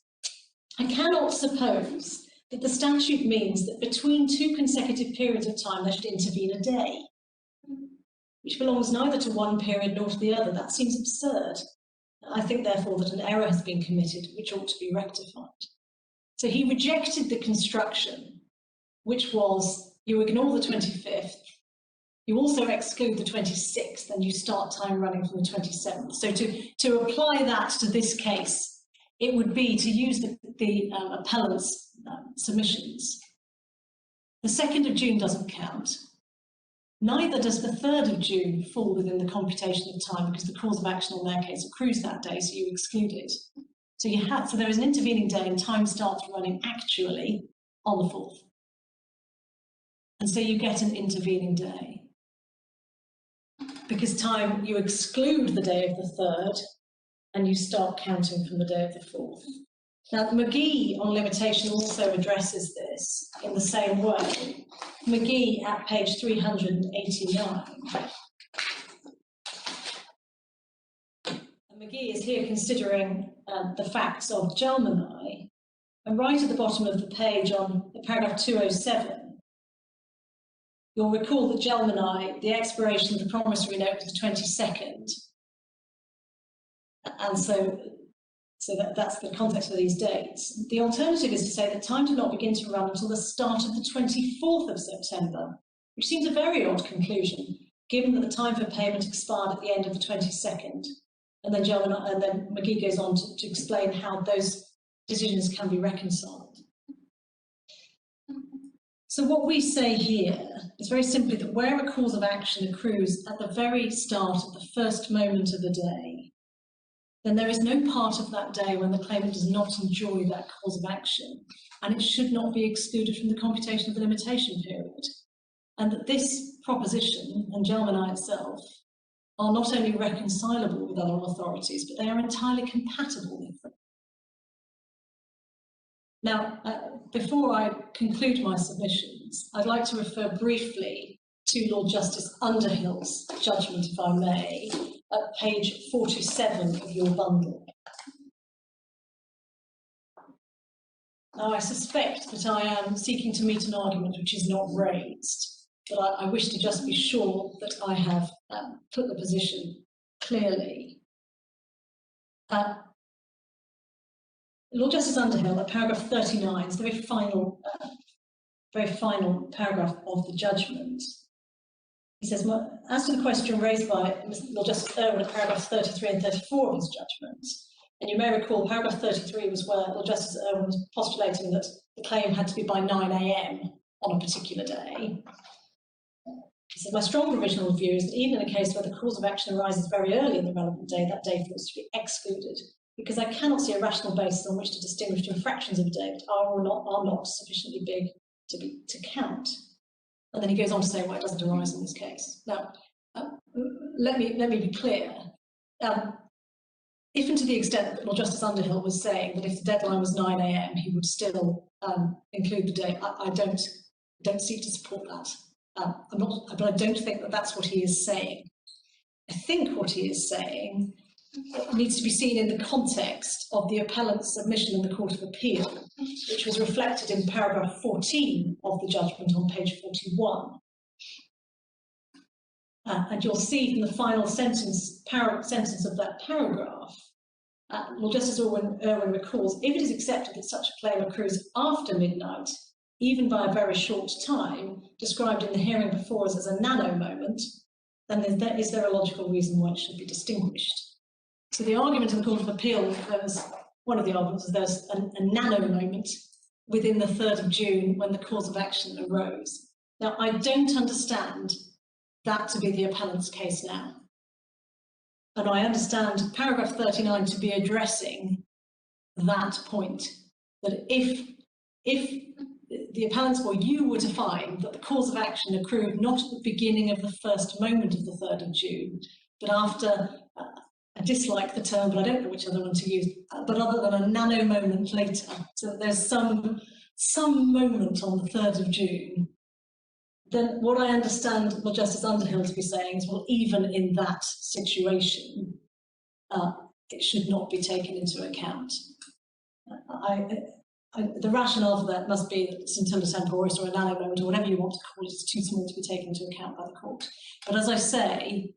I cannot suppose that the statute means that between 2 consecutive periods of time there should intervene a day, which belongs neither to one period nor to the other. That seems absurd. I think, therefore, that an error has been committed which ought to be rectified. So he rejected the construction, which was you ignore the 25th, you also exclude the 26th, and you start time running from the 27th. So to apply that to this case, it would be to use the appellant's submissions. The 2nd of June doesn't count. Neither does the 3rd of June fall within the computation of time, because the cause of action on their case accrues that day, so you exclude it. So there is an intervening day, and time starts running actually on the 4th. And so you get an intervening day. Because you exclude the day of the 3rd, and you start counting from the day of the 4th. Now, McGee on limitation also addresses this in the same way. McGee at page 389. And McGee is here considering the facts of Jalmani. And right at the bottom of the page on paragraph 207, you'll recall that Jalmani, the expiration of the promissory note was the 22nd. And so that's the context of these dates. The alternative is to say that time did not begin to run until the start of the 24th of September, which seems a very odd conclusion, given that the time for payment expired at the end of the 22nd. And then McGee goes on to explain how those decisions can be reconciled. So what we say here is very simply that where a cause of action accrues at the very start of the first moment of the day, then there is no part of that day when the claimant does not enjoy that cause of action, and it should not be excluded from the computation of the limitation period. And that this proposition, and Gelman itself, are not only reconcilable with other authorities, but they are entirely compatible with them. Now, before I conclude my submissions, I'd like to refer briefly to Lord Justice Underhill's judgment, if I may, at page 47 of your bundle. Now, I suspect that I am seeking to meet an argument which is not raised, but I wish to just be sure that I have put the position clearly. Lord Justice Underhill, at paragraph 39, is the very final paragraph of the judgment. He says, well, as to the question raised by Lord Justice Irwin at paragraphs 33 and 34 of his judgment, and you may recall paragraph 33 was where Lord Justice Irwin was postulating that the claim had to be by 9 AM on a particular day. He said, my strong provisional view is that even in a case where the cause of action arises very early in the relevant day, that day falls to be excluded, because I cannot see a rational basis on which to distinguish between fractions of a day that are not sufficiently big to count. And then he goes on to say why it doesn't arise in this case. Now, let me be clear. If and to the extent that Lord Justice Underhill was saying that if the deadline was 9 AM, he would still include the day, I don't seek to support that. But I don't think that that's what he is saying. I think what he is saying needs to be seen in the context of the appellant's submission in the Court of Appeal, which was reflected in paragraph 14 of the judgment on page 41. And you'll see from the final sentence of that paragraph, Lord Justice Irwin recalls, if it is accepted that such a claim accrues after midnight, even by a very short time, described in the hearing before us as a nano moment, then is there a logical reason why it should be distinguished? So the argument in the Court of Appeal, one of the arguments is there's a nano moment within the 3rd of June when the cause of action arose. Now, I don't understand that to be the appellant's case now. And I understand paragraph 39 to be addressing that point, that if the appellants or you were to find that the cause of action accrued not at the beginning of the first moment of the 3rd of June, but after, I dislike the term, but I don't know which other one to use, but other than a nano moment later, so there's some moment on the 3rd of June, then what I understand Lord Justice Underhill to be saying is, well, even in that situation, it should not be taken into account. The rationale for that must be that scintilla temporis or a nano moment or whatever you want to call it is too small to be taken into account by the court. But as I say,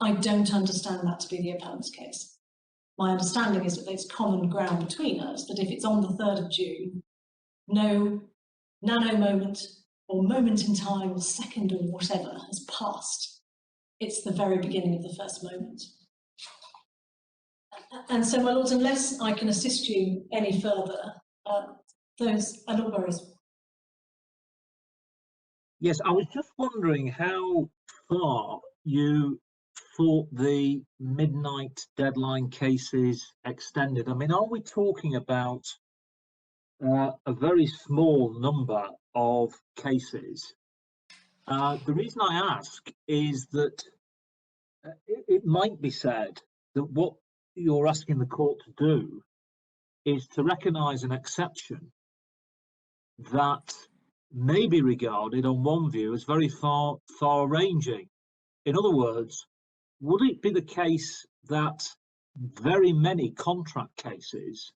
I don't understand that to be the appellant's case. My understanding is that there's common ground between us, that if it's on the 3rd of June, no nano moment or moment in time or second or whatever has passed. It's the very beginning of the first moment. And so, my lords, unless I can assist you any further, those are not worries. Yes, I was just wondering how far you thought the midnight deadline cases extended. I mean, are we talking about a very small number of cases? The reason I ask is that it might be said that what you're asking the court to do is to recognise an exception that may be regarded on one view as very far-ranging. In other words, would it be the case that very many contract cases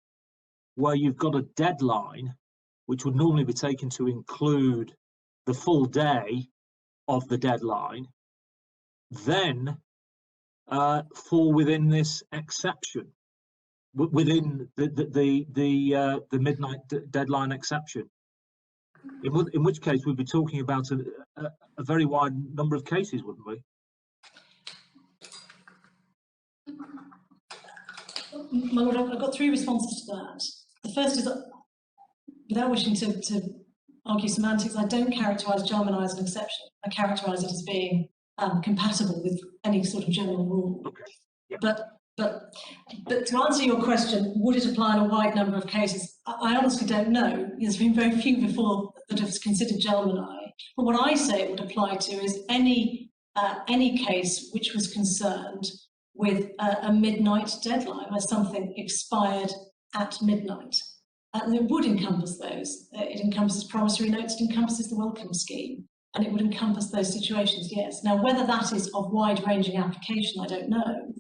where you've got a deadline, which would normally be taken to include the full day of the deadline, then fall within this exception, within the midnight deadline exception? In which case we'd be talking about a very wide number of cases, wouldn't we? My lord, I've got 3 responses to that. The first is that, without wishing to argue semantics, I don't characterise German as an exception. I characterise it as being compatible with any sort of general rule. Okay. Yeah. But But to answer your question, would it apply in a wide number of cases? I honestly don't know. There's been very few before that have considered Gelmanai. But what I say it would apply to is any case which was concerned with a midnight deadline, where something expired at midnight. And it would encompass those. It encompasses promissory notes, it encompasses the welcome scheme, and it would encompass those situations, yes. Now, whether that is of wide-ranging application, I don't know.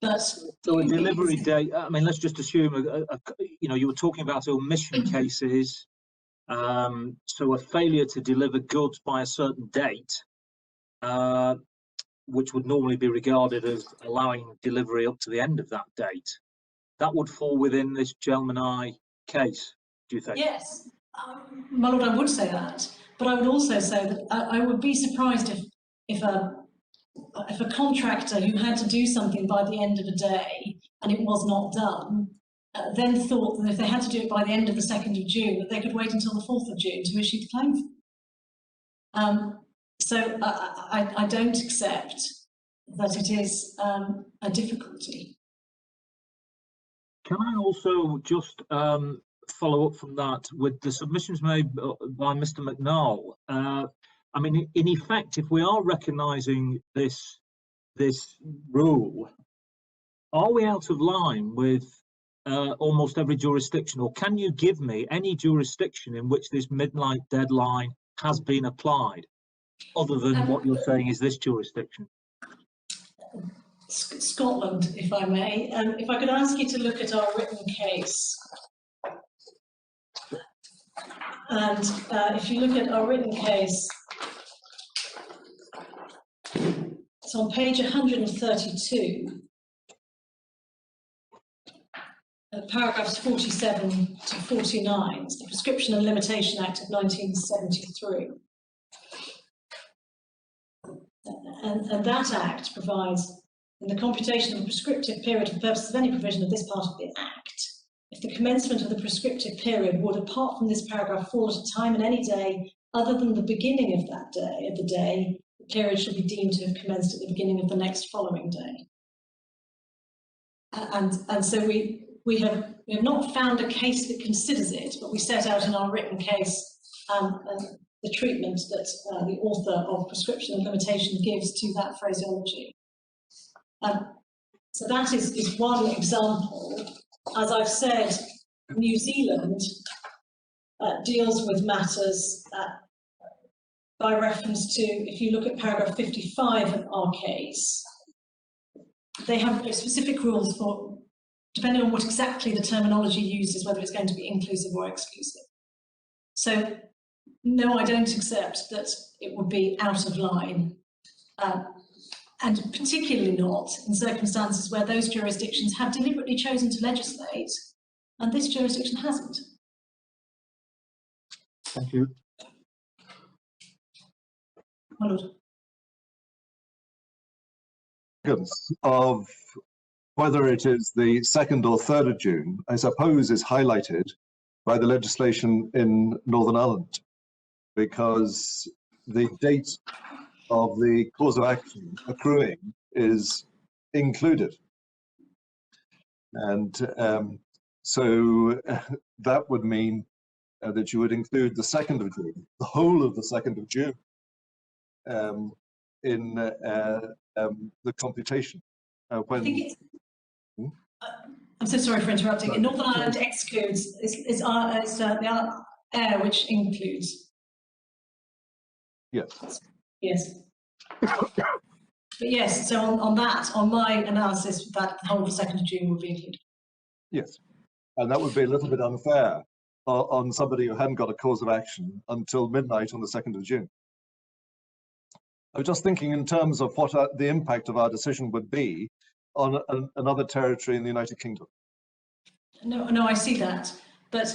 But so a delivery date, I mean, let's just assume, you know, you were talking about omission cases, so a failure to deliver goods by a certain date, which would normally be regarded as allowing delivery up to the end of that date. That would fall within this Gelmanai case, do you think? yes, my lord, I would say that, but I would also say that I would be surprised if a contractor who had to do something by the end of a day and it was not done, then thought that if they had to do it by the end of the 2nd of June, that they could wait until the 4th of June to issue the claim. So I don't accept that it is a difficulty. Can I also just follow up from that with the submissions made by Mr. McNall? I mean, in effect, if we are recognising this rule, are we out of line with almost every jurisdiction, or can you give me any jurisdiction in which this midnight deadline has been applied, other than what you're saying is this jurisdiction? Scotland, if I may. If I could ask you to look at our written case. And if you look at our written case, it's on page 132, paragraphs 47 to 49. It's the Prescription and Limitation Act of 1973. And that Act provides, in the computation of the prescriptive period for purposes of any provision of this part of the Act, if the commencement of the prescriptive period would, apart from this paragraph, fall at a time and any day other than the beginning of that day, the period should be deemed to have commenced at the beginning of the next following day. And so we have not found a case that considers it, but we set out in our written case the treatment that the author of Prescription and Limitation gives to that phraseology. So that is one example. As I've said, New Zealand deals with matters by reference to, if you look at paragraph 55 of our case, they have specific rules for, depending on what exactly the terminology used is, whether it's going to be inclusive or exclusive. So, no, I don't accept that it would be out of line, and particularly not in circumstances where those jurisdictions have deliberately chosen to legislate, and this jurisdiction hasn't. Thank you. My lord. Of whether it is the 2nd or 3rd of June, I suppose, is highlighted by the legislation in Northern Ireland, because the date of the cause of action accruing is included. And so that would mean that you would include the 2nd of June, the whole of the 2nd of June, in the computation. When I'm so sorry for interrupting. In Northern Ireland, excludes is the air which includes. Yes. Yes. But yes, so on that, on my analysis, that the whole of the 2nd of June would be included. Yes, and that would be a little bit unfair on somebody who hadn't got a cause of action until midnight on the 2nd of June. I was just thinking in terms of what the impact of our decision would be on another territory in the United Kingdom. No, I see that, but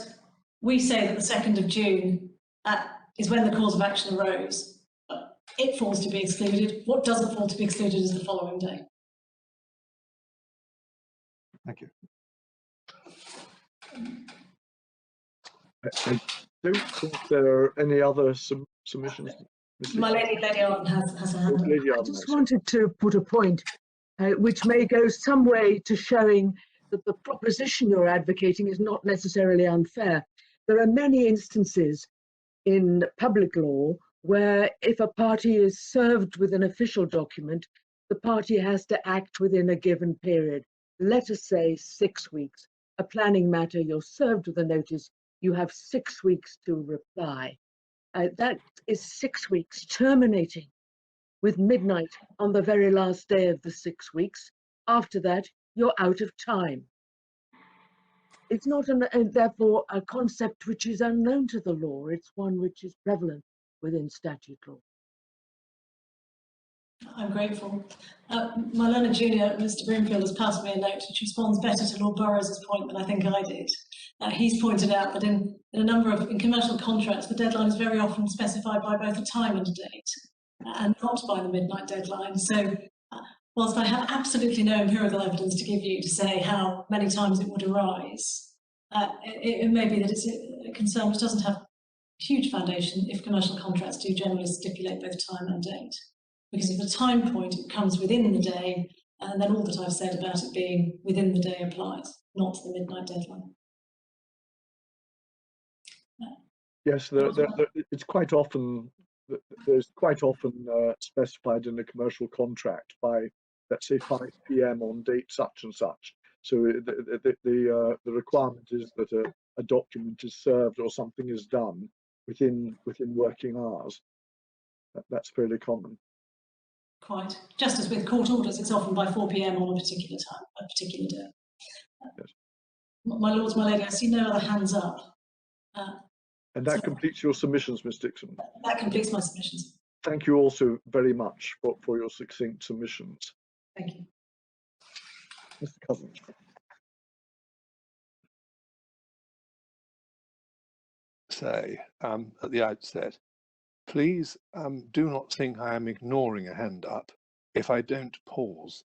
we say that the 2nd of June is when the cause of action arose. It falls to be excluded. What doesn't fall to be excluded is the following day. Thank you. I don't think there are any other submissions. My Lady Arden has a hand up. I just wanted to put a point which may go some way to showing that the proposition you're advocating is not necessarily unfair. There are many instances in public law where if a party is served with an official document, the party has to act within a given period. Let us say 6 weeks. A planning matter, you're served with a notice, you have 6 weeks to reply. That is 6 weeks terminating with midnight on the very last day of the 6 weeks. After that, you're out of time. It's not therefore a concept which is unknown to the law. It's one which is prevalent within statute law. I'm grateful. My learned junior, Mr. Broomfield, has passed me a note which responds better to Lord Burroughs' point than I think I did. He's pointed out that in a number of commercial contracts, the deadline is very often specified by both a time and a date, and not by the midnight deadline. So, whilst I have absolutely no empirical evidence to give you to say how many times it would arise, it may be that it's a concern which doesn't have huge foundation if commercial contracts do generally stipulate both time and date. Because if the time point comes within the day, and then all that I've said about it being within the day applies, not the midnight deadline. Yes, it's quite often, there's quite often specified in a commercial contract by, let's say, 5 p.m. on date such and such. So the requirement is that a document is served or something is done within working hours. That's fairly common. Quite. Just as with court orders, it's often by 4 p.m. on a particular time, a particular day. Yes. My lords, my lady, I see no other hands up. And that completes your submissions, Ms. Dixon. That completes my submissions. Thank you also very much for your succinct submissions. Thank you. Mr. Cousins. Say at the outset, please do not think I am ignoring a hand up if I don't pause.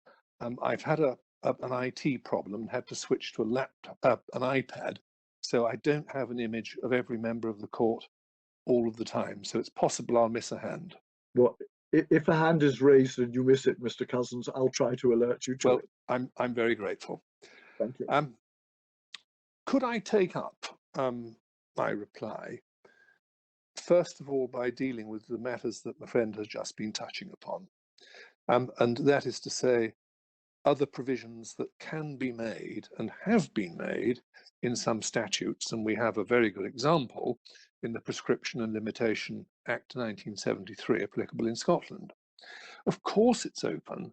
I've had an IT problem and had to switch to a laptop, an iPad, so I don't have an image of every member of the court all of the time. So it's possible I'll miss a hand. Well, if a hand is raised and you miss it, Mr. Cousins, I'll try to alert you to it. I'm very grateful. Thank you. Could I take up my reply, first of all, by dealing with the matters that my friend has just been touching upon, and that is to say, other provisions that can be made and have been made in some statutes, and we have a very good example in the Prescription and Limitation Act 1973 applicable in Scotland. Of course, it's open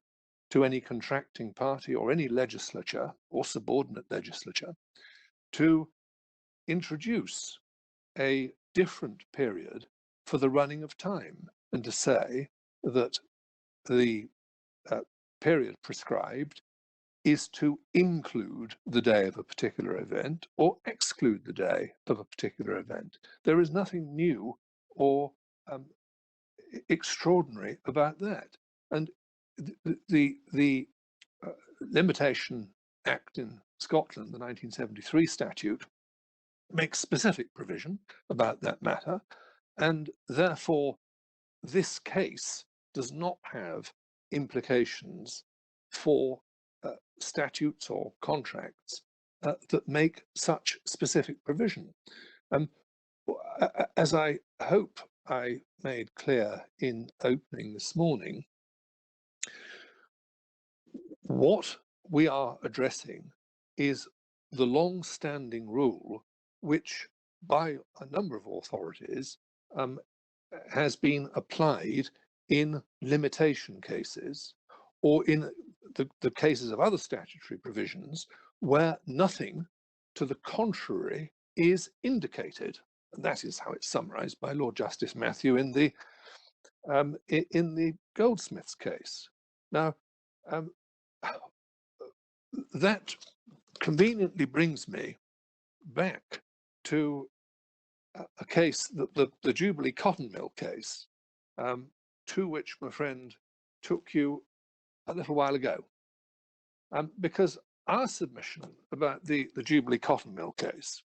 to any contracting party or any legislature or subordinate legislature to introduce a different period for the running of time and to say that the period prescribed is to include the day of a particular event or exclude the day of a particular event. There is nothing new or extraordinary about that. And the Limitation Act in Scotland, the 1973 statute, makes specific provision about that matter, and therefore this case does not have implications for statutes or contracts that make such specific provision. As I hope I made clear in opening this morning, what we are addressing is the long-standing rule which by a number of authorities has been applied in limitation cases or in the cases of other statutory provisions where nothing to the contrary is indicated. And that is how it's summarized by Lord Justice Matthew in the Goldsmiths case. Now, that conveniently brings me back to a case, the Jubilee Cotton Mill case, to which my friend took you a little while ago. Because our submission about the Jubilee Cotton Mill case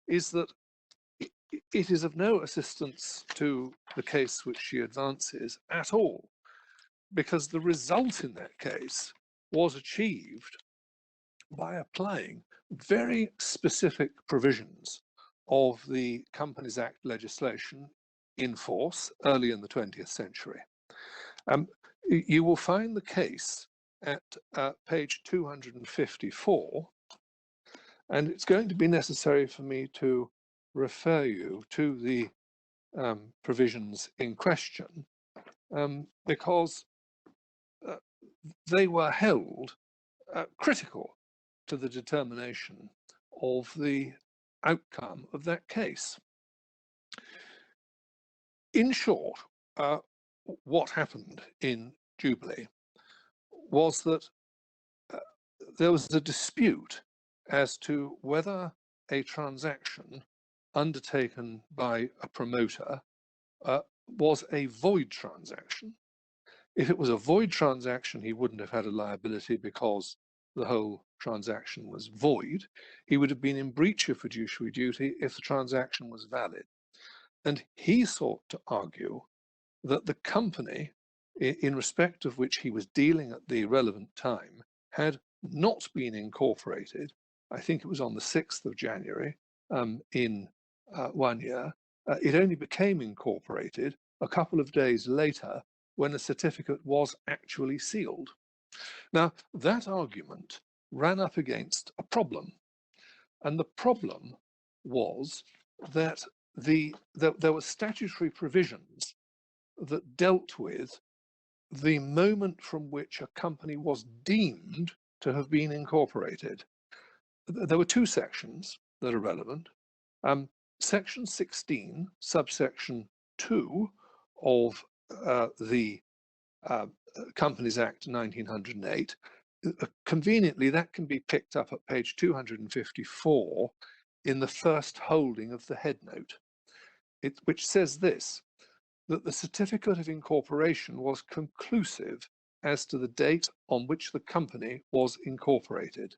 is that it is of no assistance to the case which she advances at all, because the result in that case was achieved by applying very specific provisions of the Companies Act legislation in force early in the 20th century. You will find the case at page 254, and it's going to be necessary for me to refer you to the provisions in question because they were held critical to the determination of the outcome of that case. In short, what happened in Jubilee was that there was a dispute as to whether a transaction undertaken by a promoter was a void transaction. If it was a void transaction, he wouldn't have had a liability because the whole transaction was void. He would have been in breach of fiduciary duty if the transaction was valid. And he sought to argue that the company, in respect of which he was dealing at the relevant time, had not been incorporated. I think it was on the 6th of January in 1 year. It only became incorporated a couple of days later when a certificate was actually sealed. Now, that argument ran up against a problem. And the problem was that there were statutory provisions that dealt with the moment from which a company was deemed to have been incorporated. There were two sections that are relevant. Section 16, subsection 2 of the Companies Act 1908, conveniently that can be picked up at page 254 in the first holding of the headnote, which says this, that the certificate of incorporation was conclusive as to the date on which the company was incorporated,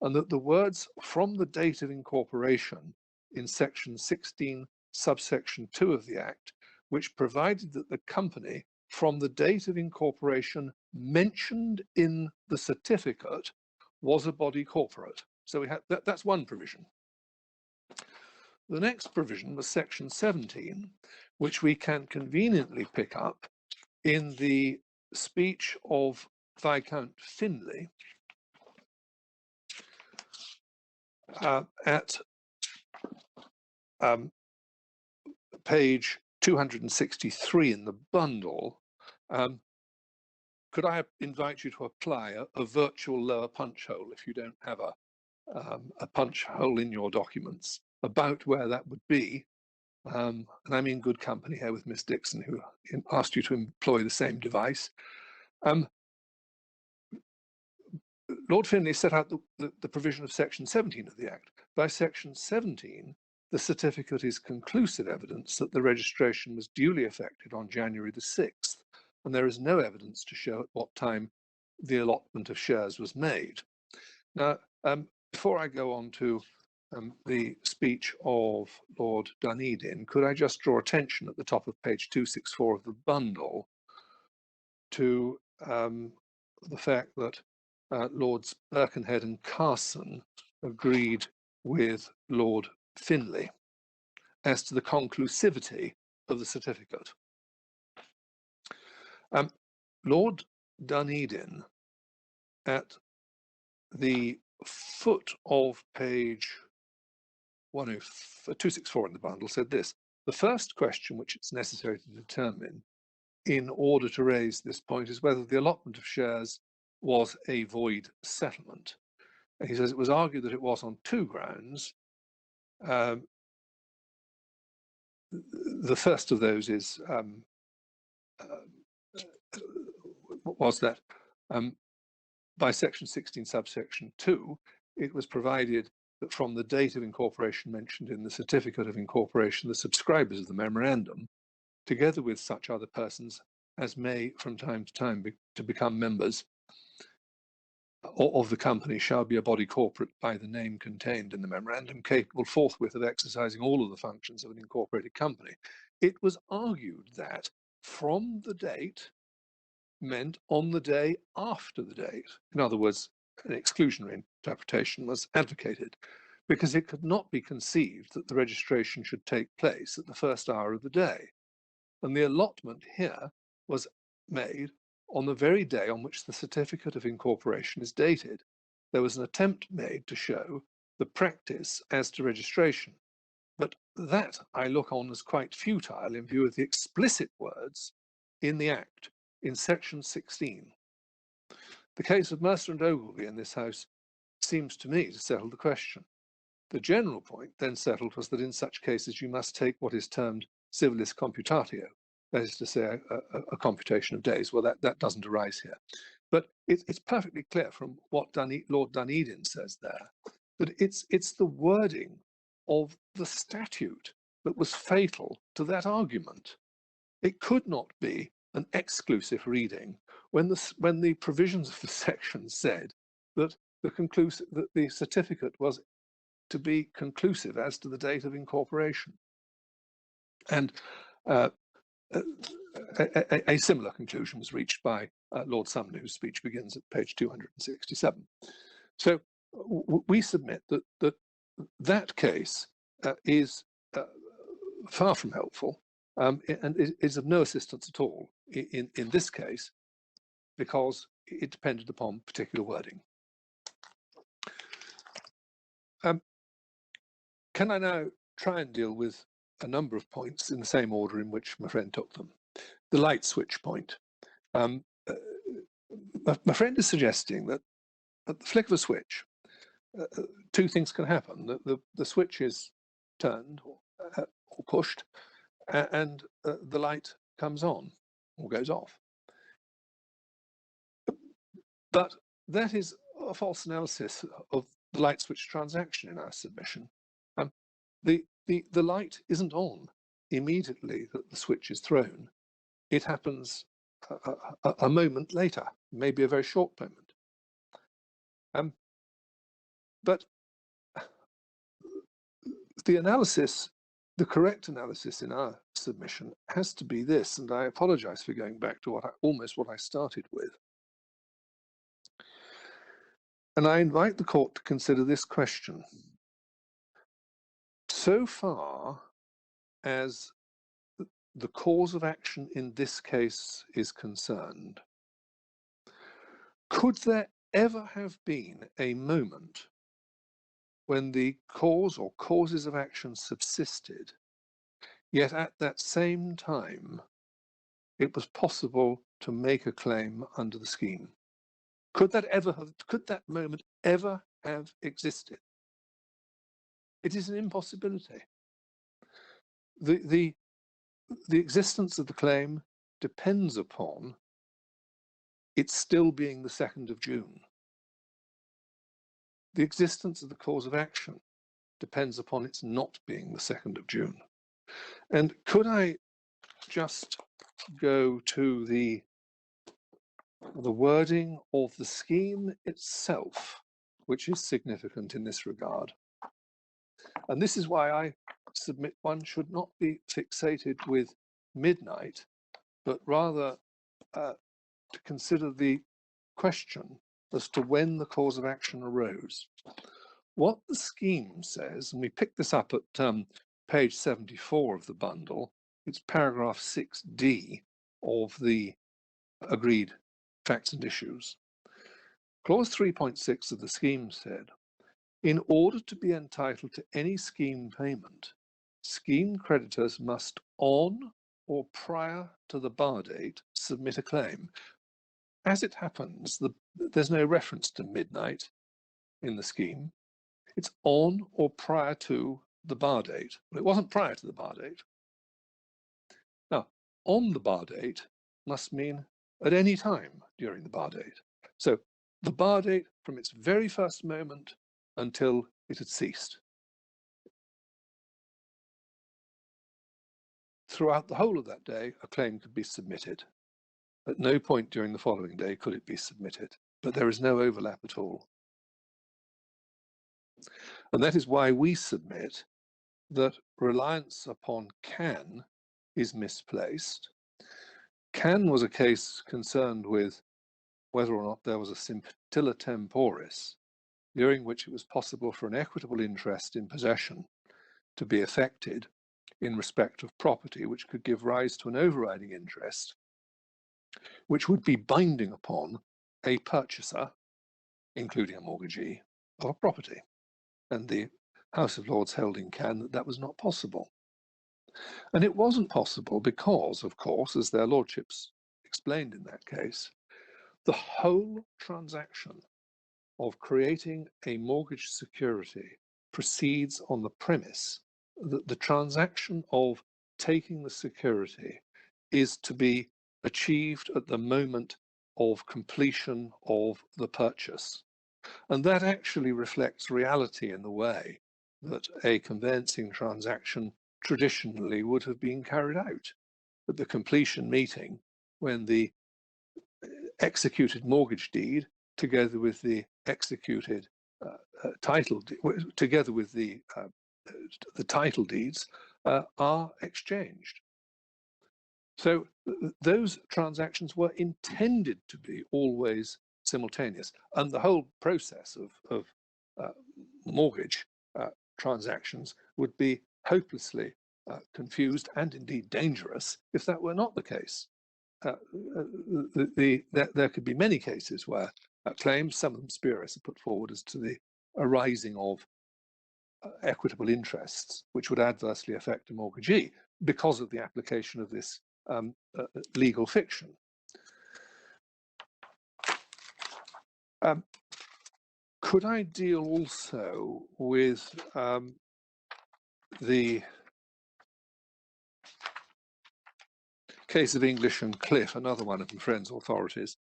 and that the words "from the date of incorporation" in section 16, subsection 2 of the Act, which provided that the company from the date of incorporation mentioned in the certificate was a body corporate. So we had that's one provision. The next provision was section 17, which we can conveniently pick up in the speech of Viscount Finlay at page 263 in the bundle. Could I invite you to apply a virtual lower punch hole if you don't have a punch hole in your documents about where that would be? And I'm in good company here with Miss Dixon, who asked you to employ the same device. Lord Finlay set out the provision of section 17 of the Act. By section 17, the certificate is conclusive evidence that the registration was duly effected on January the 6th, and there is no evidence to show at what time the allotment of shares was made. Now, before I go on to the speech of Lord Dunedin, could I just draw attention at the top of page 264 of the bundle to the fact that Lords Birkenhead and Carson agreed with Lord Finlay as to the conclusivity of the certificate. Lord Dunedin, at the foot of page 264 in the bundle, said this: the first question which it's necessary to determine in order to raise this point is whether the allotment of shares was a void settlement. And he says it was argued that it was on two grounds. The first of those is was that by section 16 subsection 2 it was provided that from the date of incorporation mentioned in the certificate of incorporation, the subscribers of the memorandum, together with such other persons as may from time to time to become members of the company, shall be a body corporate by the name contained in the memorandum, capable forthwith of exercising all of the functions of an incorporated company. It was argued that from the date meant on the day after the date. In other words, an exclusionary interpretation was advocated because it could not be conceived that the registration should take place at the first hour of the day. And the allotment here was made on the very day on which the certificate of incorporation is dated. There was an attempt made to show the practice as to registration, but that I look on as quite futile in view of the explicit words in the Act in section 16. The case of Mercer and Ogilvy in this House seems to me to settle the question. The general point then settled was that in such cases you must take what is termed civilis computatio, that is to say a computation of days. Well, that doesn't arise here. But it's perfectly clear from what Lord Dunedin says there that it's the wording of the statute that was fatal to that argument. It could not be an exclusive reading when the provisions of the section said that the certificate was to be conclusive as to the date of incorporation. And a similar conclusion was reached by Lord Sumner, whose speech begins at page 267. So we submit that case is far from helpful and is of no assistance at all in this case, because it depended upon particular wording. Can I now try and deal with a number of points in the same order in which my friend took them? The light switch point. My friend is suggesting that at the flick of a switch, two things can happen. The switch is turned or pushed, and the light comes on or goes off. But that is a false analysis of the light switch transaction in our submission. The light isn't on immediately that the switch is thrown. It happens a moment later, maybe a very short moment. But the correct analysis in our submission has to be this, and I apologize for going back to almost what I started with. And I invite the court to consider this question. So far as the cause of action in this case is concerned, could there ever have been a moment when the cause or causes of action subsisted, yet at that same time it was possible to make a claim under the scheme? Could that moment ever have existed? It is an impossibility. The existence of the claim depends upon it still being the 2nd of June. The existence of the cause of action depends upon its not being the 2nd of June. And could I just go to the wording of the scheme itself, which is significant in this regard. And this is why I submit one should not be fixated with midnight, but rather to consider the question as to when the cause of action arose. What the scheme says, and we pick this up at page 74 of the bundle, it's paragraph 6D of the agreed facts and issues. Clause 3.6 of the scheme said, in order to be entitled to any scheme payment, scheme creditors must on or prior to the bar date submit a claim. As it happens, there's no reference to midnight in the scheme. It's on or prior to the bar date. Well, it wasn't prior to the bar date. Now, on the bar date must mean at any time during the bar date. So the bar date from its very first moment until it had ceased. Throughout the whole of that day, a claim could be submitted. At no point during the following day could it be submitted, but there is no overlap at all. And that is why we submit that reliance upon can is misplaced, Can was a case concerned with whether or not there was a scintilla temporis during which it was possible for an equitable interest in possession to be affected in respect of property, which could give rise to an overriding interest, which would be binding upon a purchaser, including a mortgagee, of a property. And the House of Lords held in Cannes that that was not possible. And it wasn't possible because, of course, as their lordships explained in that case, the whole transaction of creating a mortgage security proceeds on the premise that the transaction of taking the security is to be achieved at the moment of completion of the purchase. And that actually reflects reality in the way that a conveyancing transaction traditionally would have been carried out. At the completion meeting, when the executed mortgage deed, together with the executed title, together with the title deeds, are exchanged. So those transactions were intended to be always simultaneous, and the whole process of mortgage transactions would be hopelessly confused and indeed dangerous if that were not the case. There could be many cases where claims, some of them spurious, are put forward as to the arising of equitable interests which would adversely affect a mortgagee because of the application of this legal fiction. Could I deal also with the case of English and Cliff, another one of my friend's authorities?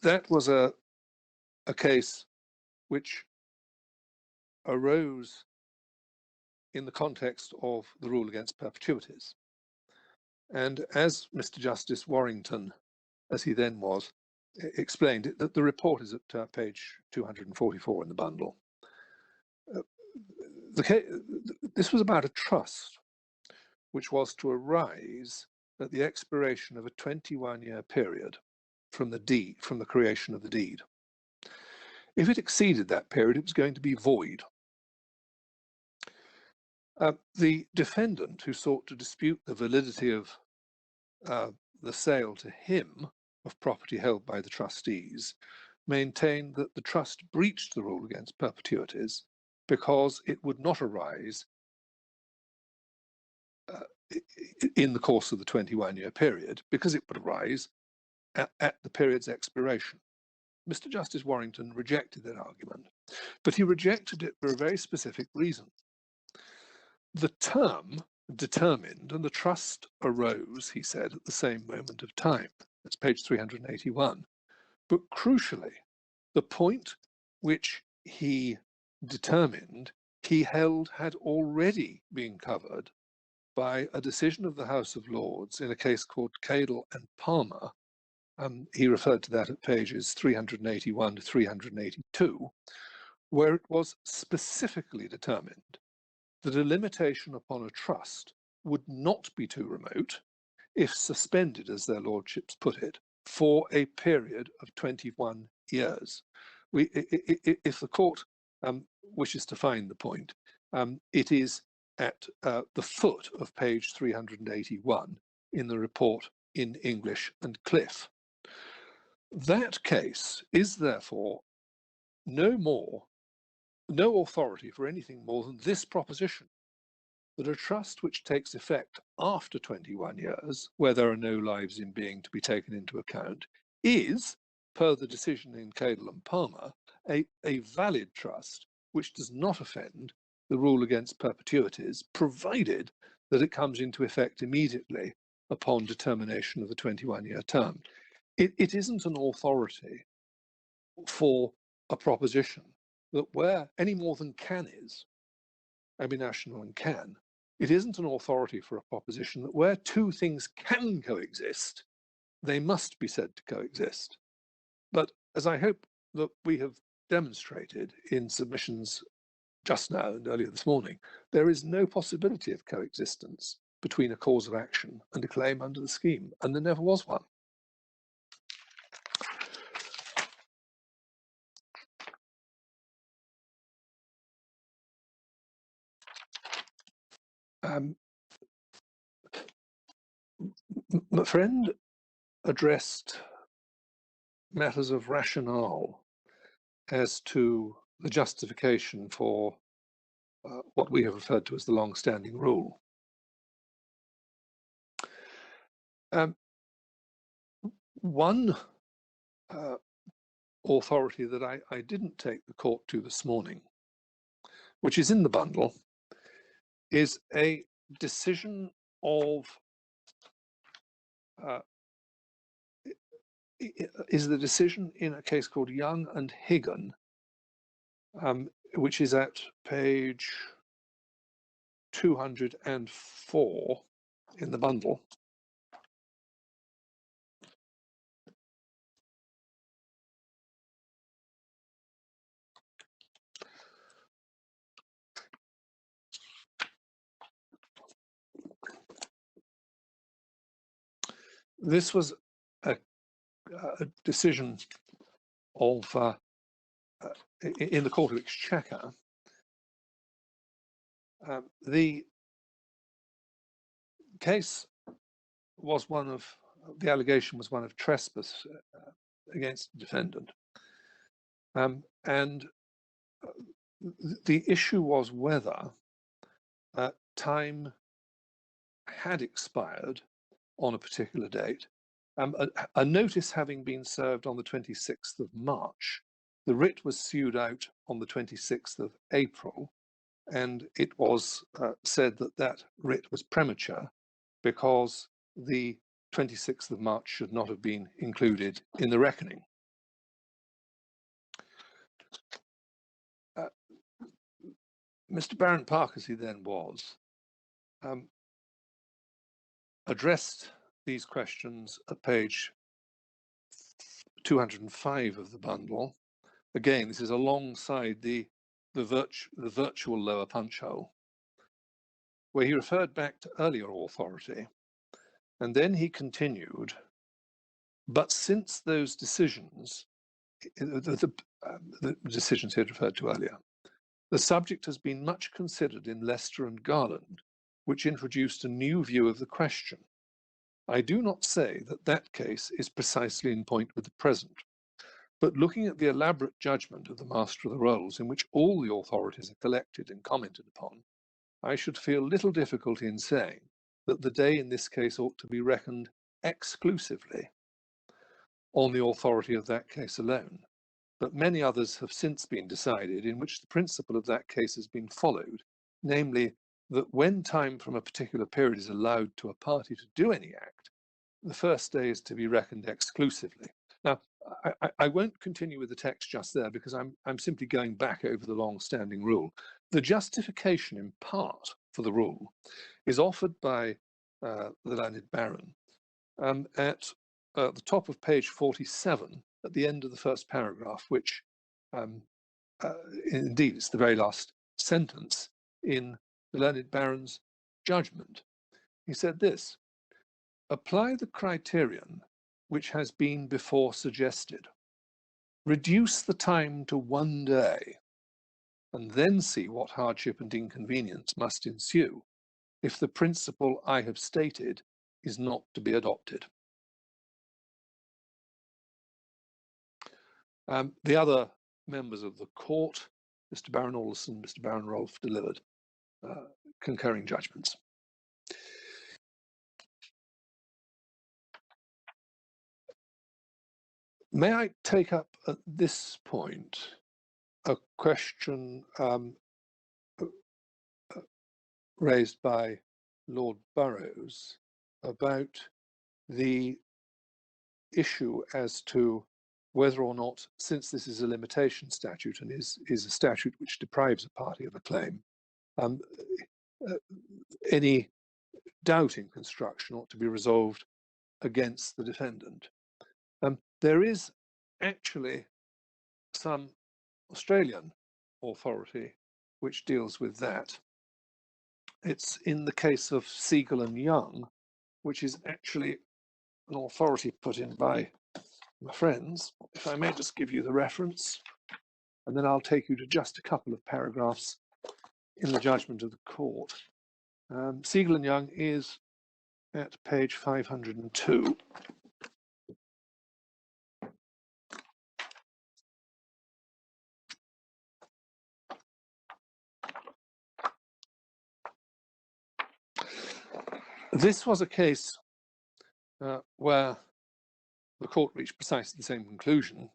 That was a case which arose in the context of the rule against perpetuities. And as Mr. Justice Warrington, as he then was, explained it, that the report is at page 244 in the bundle. This was about a trust which was to arise at the expiration of a 21-year period from the creation of the deed. If it exceeded that period, it was going to be void. The defendant, who sought to dispute the validity of the sale to him of property held by the trustees, maintained that the trust breached the rule against perpetuities because it would not arise in the course of the 21-year period, because it would arise at the period's expiration. Mr. Justice Warrington rejected that argument, but he rejected it for a very specific reason. The term determined and the trust arose, he said, at the same moment of time. That's page 381. But crucially, the point which he determined, he held had already been covered by a decision of the House of Lords in a case called Cadell and Palmer. He referred to that at pages 381 to 382, where it was specifically determined that a limitation upon a trust would not be too remote if suspended, as their lordships put it, for a period of 21 years. If the court wishes to find the point, it is at the foot of page 381 in the report in English and Cliff. That case is therefore no authority for anything more than this proposition, that a trust which takes effect after 21 years, where there are no lives in being to be taken into account, is, per the decision in Cadell and Palmer, a valid trust which does not offend the rule against perpetuities, provided that it comes into effect immediately upon determination of the 21-year term. It isn't an authority for a proposition that where, any more than can is, National and can, it isn't an authority for a proposition that where two things can coexist, they must be said to coexist. But as I hope that we have demonstrated in submissions just now and earlier this morning, there is no possibility of coexistence between a cause of action and a claim under the scheme, and there never was one. My friend addressed matters of rationale as to the justification for what we have referred to as the long-standing rule. One authority that I didn't take the court to this morning, which is in the bundle, is a decision of is the decision in a case called Young and Higgin, which is at page 204 in the bundle. This was a decision of in the Court of Exchequer. The case was one of, the allegation was one of trespass against the defendant. And the issue was whether time had expired on a particular date. A notice having been served on the 26th of March, the writ was sued out on the 26th of April, and it was said that that writ was premature because the 26th of March should not have been included in the reckoning. Mr. Baron Park, as he then was, addressed these questions at page 205 of the bundle. Again, this is alongside the virtual lower punch hole, where he referred back to earlier authority, and then he continued, but since those decisions, the decisions he had referred to earlier, the subject has been much considered in Leicester and Garland, which introduced a new view of the question. I do not say that that case is precisely in point with the present, but looking at the elaborate judgment of the Master of the Rolls, in which all the authorities are collected and commented upon, I should feel little difficulty in saying that the day in this case ought to be reckoned exclusively on the authority of that case alone. But many others have since been decided in which the principle of that case has been followed, namely that when time from a particular period is allowed to a party to do any act, the first day is to be reckoned exclusively. Now, I won't continue with the text just there because I'm simply going back over the long-standing rule. The justification in part for the rule is offered by the learned Baron at the top of page 47, at the end of the first paragraph, which indeed it's the very last sentence in the learned Baron's judgment. He said this: apply the criterion which has been before suggested. Reduce the time to 1 day, and then see what hardship and inconvenience must ensue if the principle I have stated is not to be adopted. The other members of the court, Mr. Baron Alderson, Mr. Baron Rolfe, delivered concurring judgments. May I take up at this point a question raised by Lord Burrows about the issue as to whether or not, since this is a limitation statute and is a statute which deprives a party of a claim, any doubt in construction ought to be resolved against the defendant. There is actually some Australian authority which deals with that. it's in the case of Siegel and Young, which is actually an authority put in by my friends. If I may just give you the reference, and then I'll take you to just a couple of paragraphs in the judgment of the court. Siegel and Young is at page 502. This was a case where the court reached precisely the same conclusion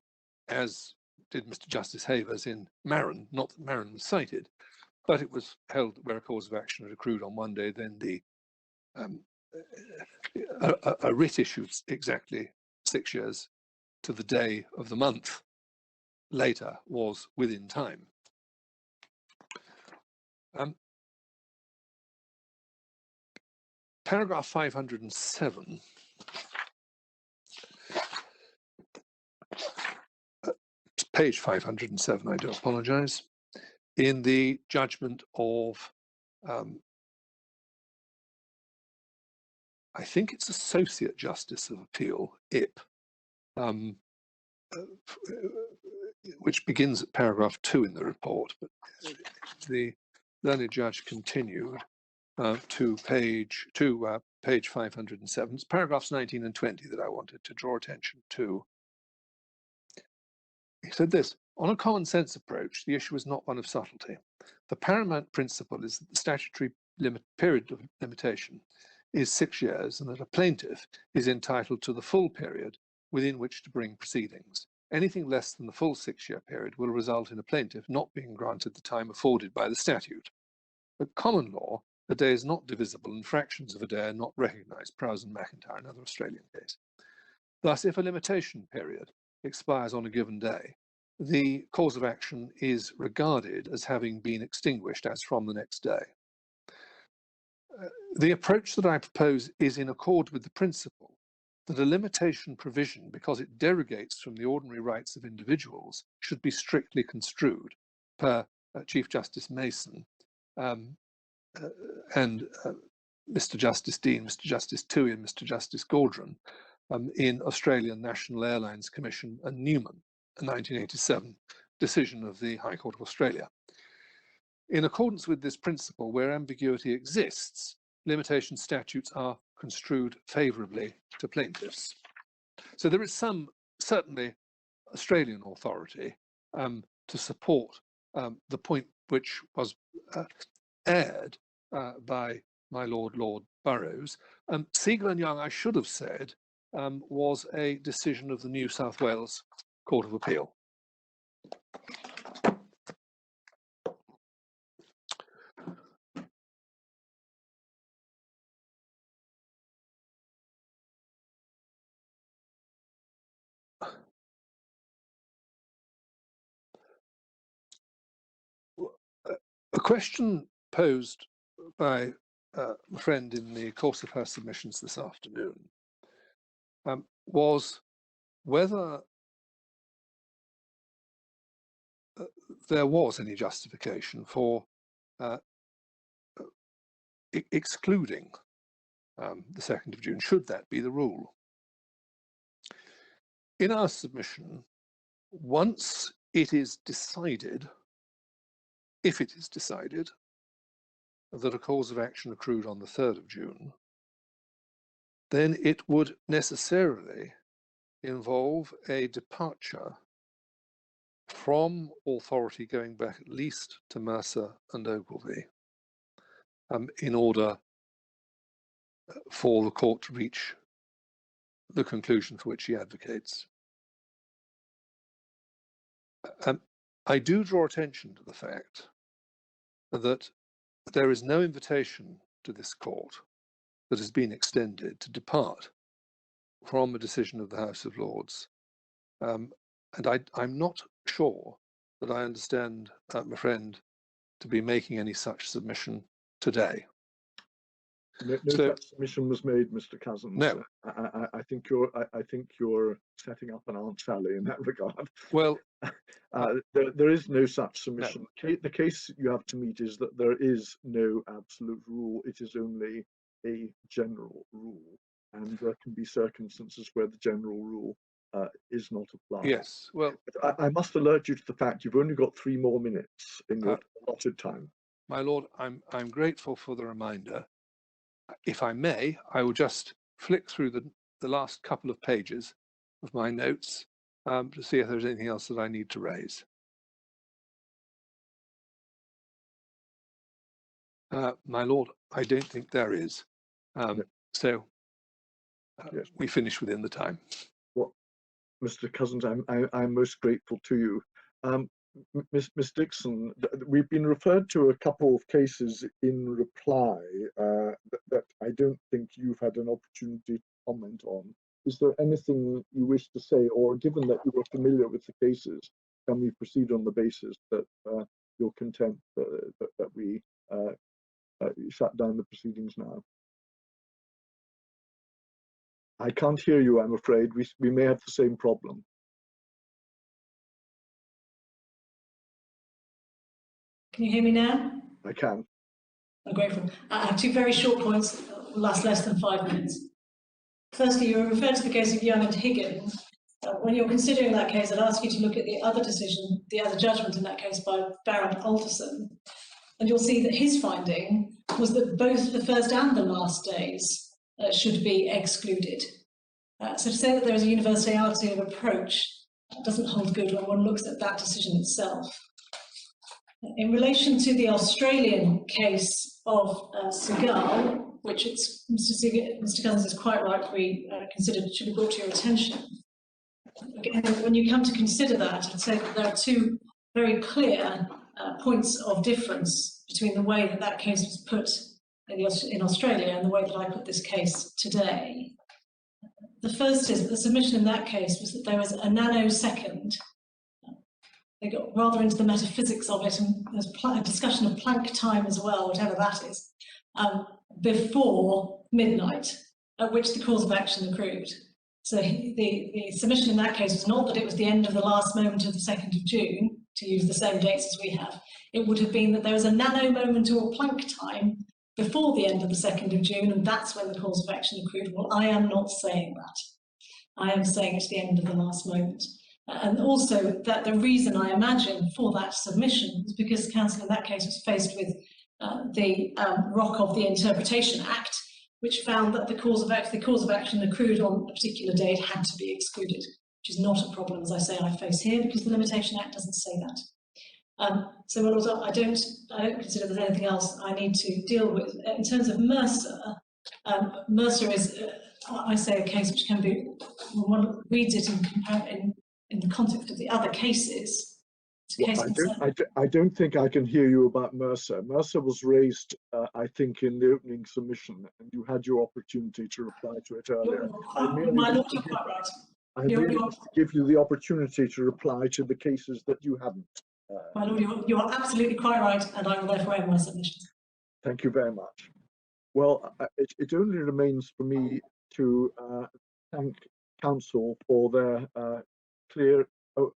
as did Mr. Justice Havers in Maron, not that Maron was cited, but it was held that where a cause of action had accrued on one day, then the a writ issued exactly 6 years to the day of the month later was within time. Paragraph 507 page 507, I do apologize, in the judgment of I think it's Associate Justice of Appeal, IP, which begins at paragraph 2 in the report, but the learned judge continued to page 507. It's paragraphs 19 and 20 that I wanted to draw attention to. He said this: on a common sense approach, the issue is not one of subtlety. The paramount principle is that the statutory period of limitation is 6 years and that a plaintiff is entitled to the full period within which to bring proceedings. Anything less than the full 6-year period will result in a plaintiff not being granted the time afforded by the statute. At common law, a day is not divisible and fractions of a day are not recognised, Prowse and McIntyre, another Australian case. Thus, if a limitation period expires on a given day, the cause of action is regarded as having been extinguished as from the next day. The approach that I propose is in accord with the principle that a limitation provision, because it derogates from the ordinary rights of individuals, should be strictly construed, per Chief Justice Mason and Mr. Justice Dean, Mr. Justice Toohey and Mr. Justice Galdron in Australian National Airlines Commission and Newman, a 1987 decision of the High Court of Australia. In accordance with this principle, where ambiguity exists, limitation statutes are construed favourably to plaintiffs. So there is some, certainly, Australian authority to support the point which was aired by my Lord Burrows. Siegel and Young, I should have said, was a decision of the New South Wales Court of Appeal. A question posed by a friend in the course of her submissions this afternoon was whether there was any justification for excluding the 2nd of June. Should that be the rule? In our submission, once it is decided, if it is decided, that a cause of action accrued on the 3rd of June, then it would necessarily involve a departure from authority going back at least to Mercer and Ogilvy in order for the court to reach the conclusion for which he advocates. I do draw attention to the fact that there is no invitation to this court that has been extended to depart from a decision of the House of Lords. And I'm not sure that I understand my friend to be making any such submission today. No So- such submission was made, Mr. Cousins. No. I think you're setting up an Aunt Sally in that regard. Well, There is no such submission. The case you have to meet is that there is no absolute rule. It is only a general rule, and there can be circumstances where the general rule is not applied. yes. Well, But I must alert you to the fact you've only got 3 more minutes in your allotted time. my lord, I'm grateful for the reminder. If I may, I will just flick through the last couple of pages of my notes to see if there's anything else that I need to raise. My lord, I don't think there is. So Yes. we finish within the time. Well, Mr. Cousins, I'm most grateful to you. Miss Dixon, we've been referred to a couple of cases in reply that I don't think you've had an opportunity to comment on. Is there anything you wish to say, or given that you were familiar with the cases, can we proceed on the basis that you're content that we shut down the proceedings now? I can't hear you, I'm afraid. We may have the same problem. Can you hear me now? I can. I'm grateful. I have 2 very short points, will last less than 5 minutes. Firstly, you referred to the case of Young and Higgins. When you're considering that case, I'd ask you to look at the other decision, the other judgment in that case by Baron Alderson, and you'll see that his finding was that both the first and the last days should be excluded. So to say that there is a universality of approach doesn't hold good when one looks at that decision itself. In relation to the Australian case of Segal, which Mr. Cousins is quite right, we considered it should be brought to your attention. Again, when you come to consider that, I'd say that there are 2 very clear points of difference between the way that that case was put in Australia and the way that I put this case today. The first is that the submission in that case was that there was a nanosecond. They got rather into the metaphysics of it, and there's a discussion of Planck time as well, whatever that is, before midnight, at which the cause of action accrued. So the submission in that case was not that it was the end of the last moment of the 2nd of June, to use the same dates as we have. It would have been that there was a nano moment or Planck time before the end of the 2nd of June, and that's when the cause of action accrued. Well, I am not saying that. I am saying it's the end of the last moment. And also that the reason I imagine for that submission is because counsel in that case was faced with the rock of the Interpretation Act, which found that the cause of action accrued on a particular date had to be excluded, which is not a problem, as I say, I face here, because the Limitation Act doesn't say that. So I don't consider there's anything else I need to deal with. In terms of Mercer, Mercer is, I say, a case which can be, when one reads it in the context of the other cases. I don't think I can hear you about Mercer. Mercer was raised, I think, in the opening submission, and you had your opportunity to reply to it earlier. My lord, you're quite right. I really want to give you the opportunity to reply to the cases that you haven't. My lord, you are absolutely quite right, and I will therefore end my submission. Thank you very much. Well, it only remains for me to thank counsel for their clear. Oh,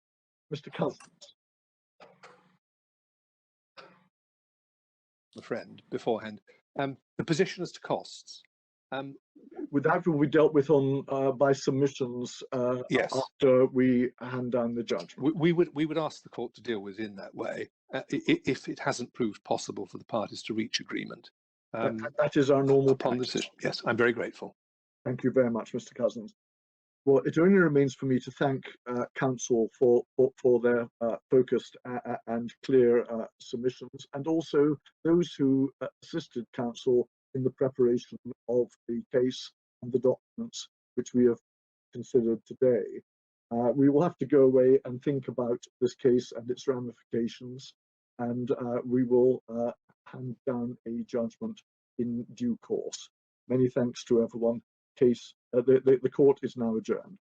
Mr. Cousins. My friend, beforehand, the position as to costs. With that will be dealt with on by submissions Yes. after we hand down the judgment. We would ask the court to deal with in that way if it hasn't proved possible for the parties to reach agreement. That is our normal upon the decision. Yes, I'm very grateful. Thank you very much, Mr. Cousins. Well, it only remains for me to thank counsel for their focused and clear submissions, and also those who assisted counsel in the preparation of the case and the documents which we have considered today. We will have to go away and think about this case and its ramifications, and we will hand down a judgment in due course. Many thanks to everyone. The court is now adjourned.